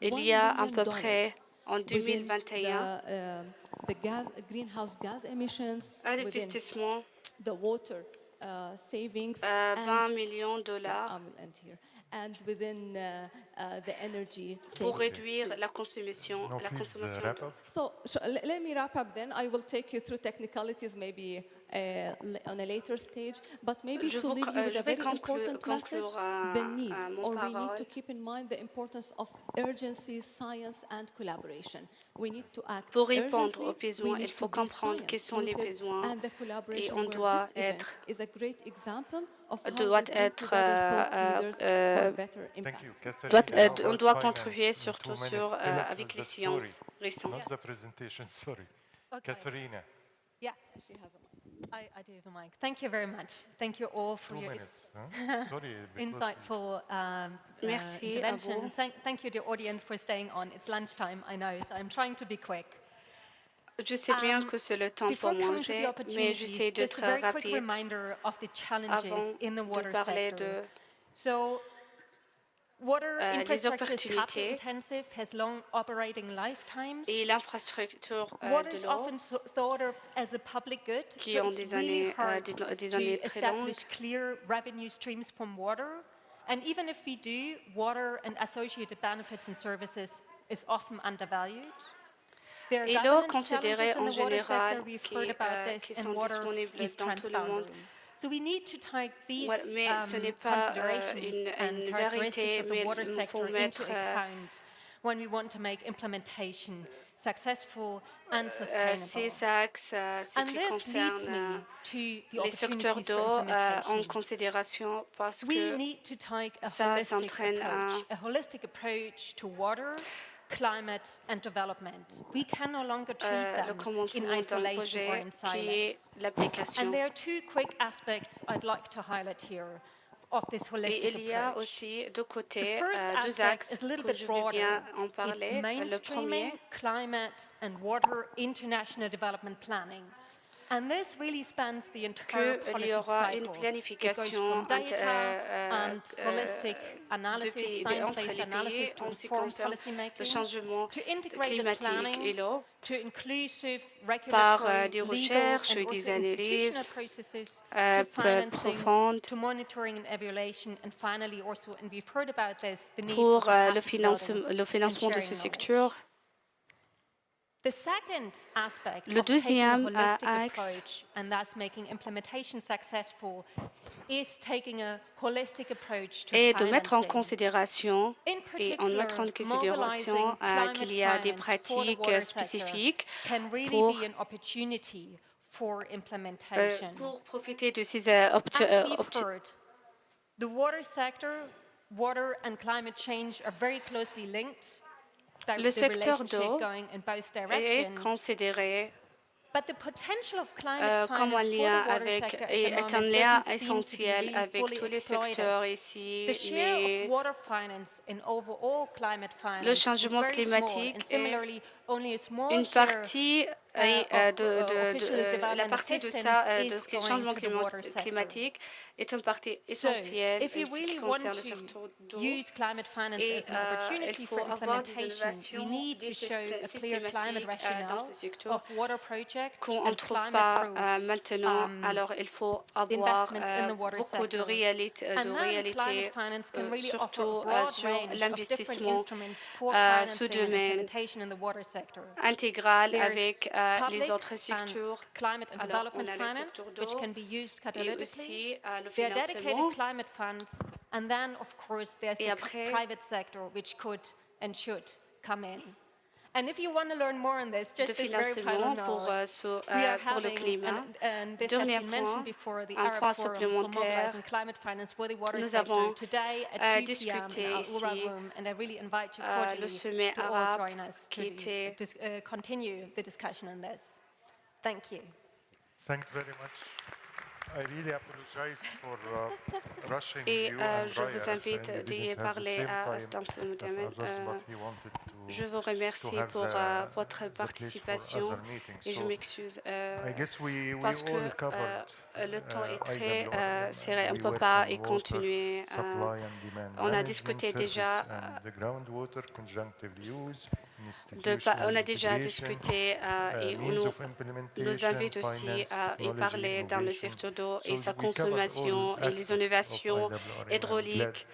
il y a à peu près en 2021 un investissement de 20 millions de dollars pour réduire la consommation. So let me wrap up then. I will take you through technicalities maybe on a later stage, but maybe to leave you with a very important message, the need, or we need to keep in mind the importance of urgency, science, and collaboration. We need to act pour répondre aux besoins, il faut comprendre quels sont les besoins et on doit être on doit contribuer surtout avec les sciences récentes. Not the presentation, sorry. Okay. Katharina. Yeah, she has a mic. I do have a mic. Thank you very much. Thank you all for 2 your minutes, huh? Sorry, insightful intervention. Thank you to the audience for staying on. It's lunchtime, I know, so I'm trying to be quick. Je sais bien que c'est le temps pour manger, mais j'essaie d'être rapide avant de parler de les opportunités et l'infrastructure de l'eau qui ont des années très longues. And even if we do, water and associated benefits and services is often undervalued. Et l'eau considérée en général qui sont disponibles dans tout le monde. Mais ce n'est pas une vérité, mais il faut mettre when we want to make implementation successful and sustainable. Ces axes, ce qui concerne les secteurs d'eau en considération parce que ça s'entraîne a holistic approach to water, climate and development. We can no longer treat them in isolation or in silence. And there are two quick aspects I'd like to highlight here of this holistic approach. Et il y a aussi deux côtés, deux axes que je veux bien en parler. Le premier, climate and water international development planning. And this really spans the entire policy cycle. Une planification depuis entre les pays en ce qui concerne le changement climatique et l'eau par des recherches et des analyses profondes pour le financement de ce secteur. Le deuxième axe est de mettre en considération qu'il y a des pratiques spécifiques pour profiter de ces The water sector, water and climate change are very closely linked. Le secteur d'eau est considéré comme un lien est un lien essentiel avec tous les secteurs ici, mais le changement climatique est une partie et la partie de ça, de changement climatique, est une partie essentielle en ce qui concerne le secteur d'eau. Et il faut avoir des innovations, des systématiques dans ce secteur qu'on ne trouve pas maintenant. Alors, il faut avoir beaucoup de réalité surtout sur l'investissement sous domaine intégral avec les autres secteurs. Alors, on a le secteur d'eau et aussi le financement. Et après, de financement pour le climat. Dernier point, un point supplémentaire. Nous avons discuté ici le sommet arabe qui était... Thank you. Thanks very much. I really apologize for rushing Et you and je vous Raya, invite and we d'y didn't have the parler same dans ce time domaine. as others, but he wanted Je vous remercie have pour votre the place for participation other meetings. et je So, m'excuse I guess we parce que all covered le temps est très IWR, serré. On ne we peut work pas on y water continuer. supply and demand On a management, discuté surface déjà and the groundwater conjunctive use, on a déjà institutional discuté et means on of nous invite aussi finance, à y technology, parler dans le innovation. secteur d'eau So et sa we covered consommation all et les aspects innovations of IWR, and I'm glad hydrauliques.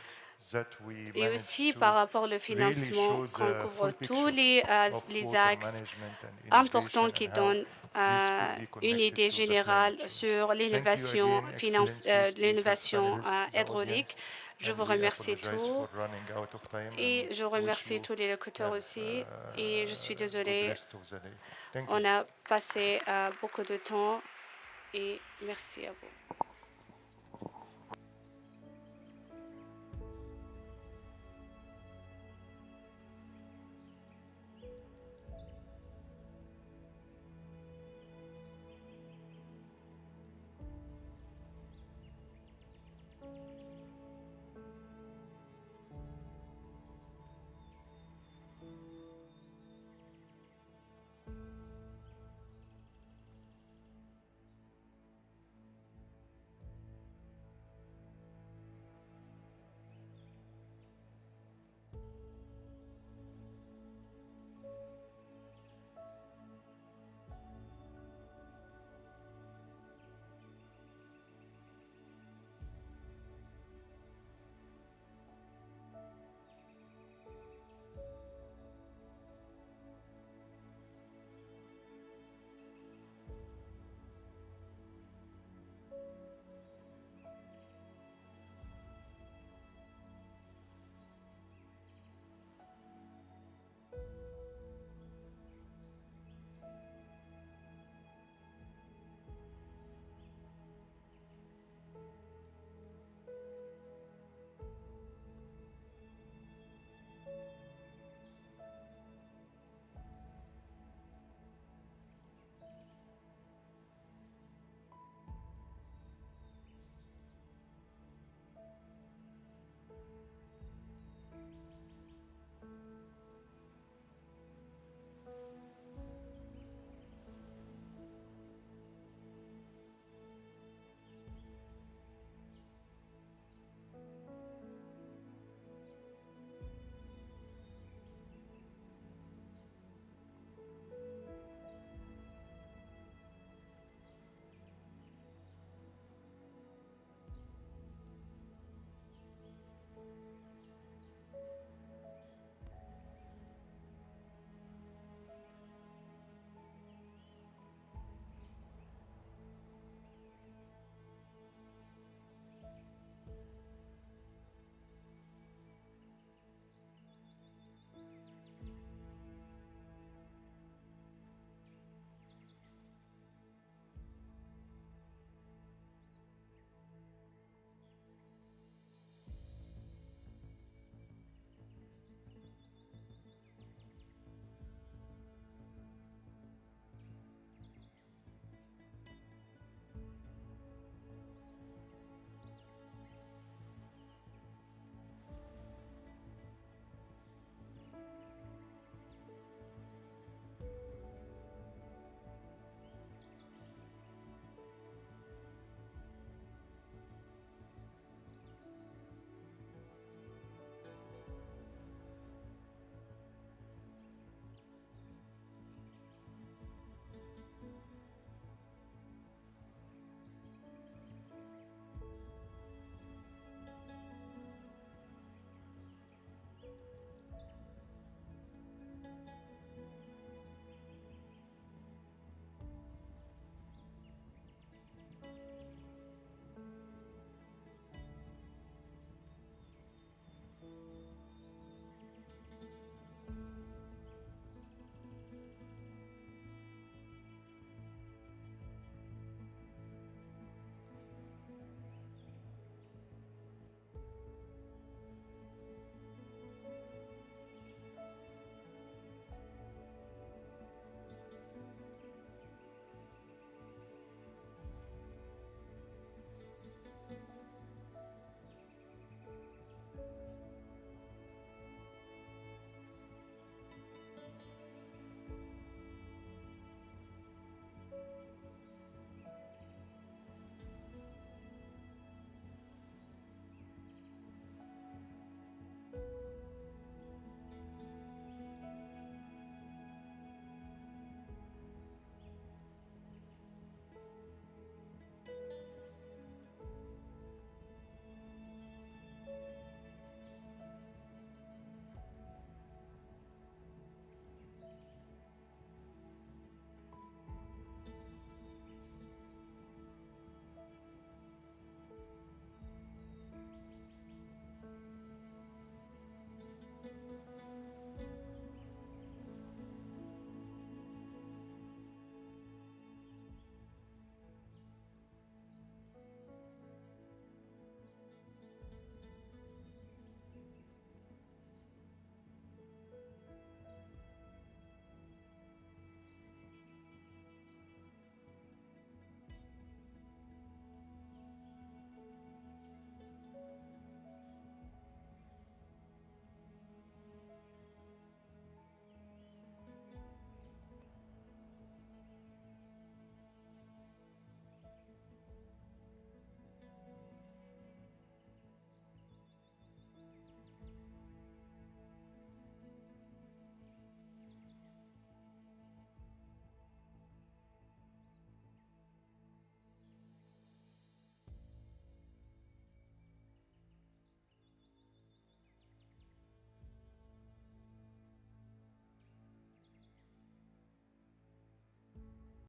that we Et managed aussi to par rapport au really financement, show qu'on the couvre full tous picture of les water axes management and importants innovation qui and how donnent this could be une connected idée to the climate générale change. sur Thank you l'innovation again, Excellencies, speakers, panelists, the hydraulique. audience, Je and vous we remercie apologize tous for running out of time et and je wish remercie you tous les locuteurs aussi. Et je suis good désolée, rest of the day. Thank on you. a passé beaucoup de temps et merci à vous.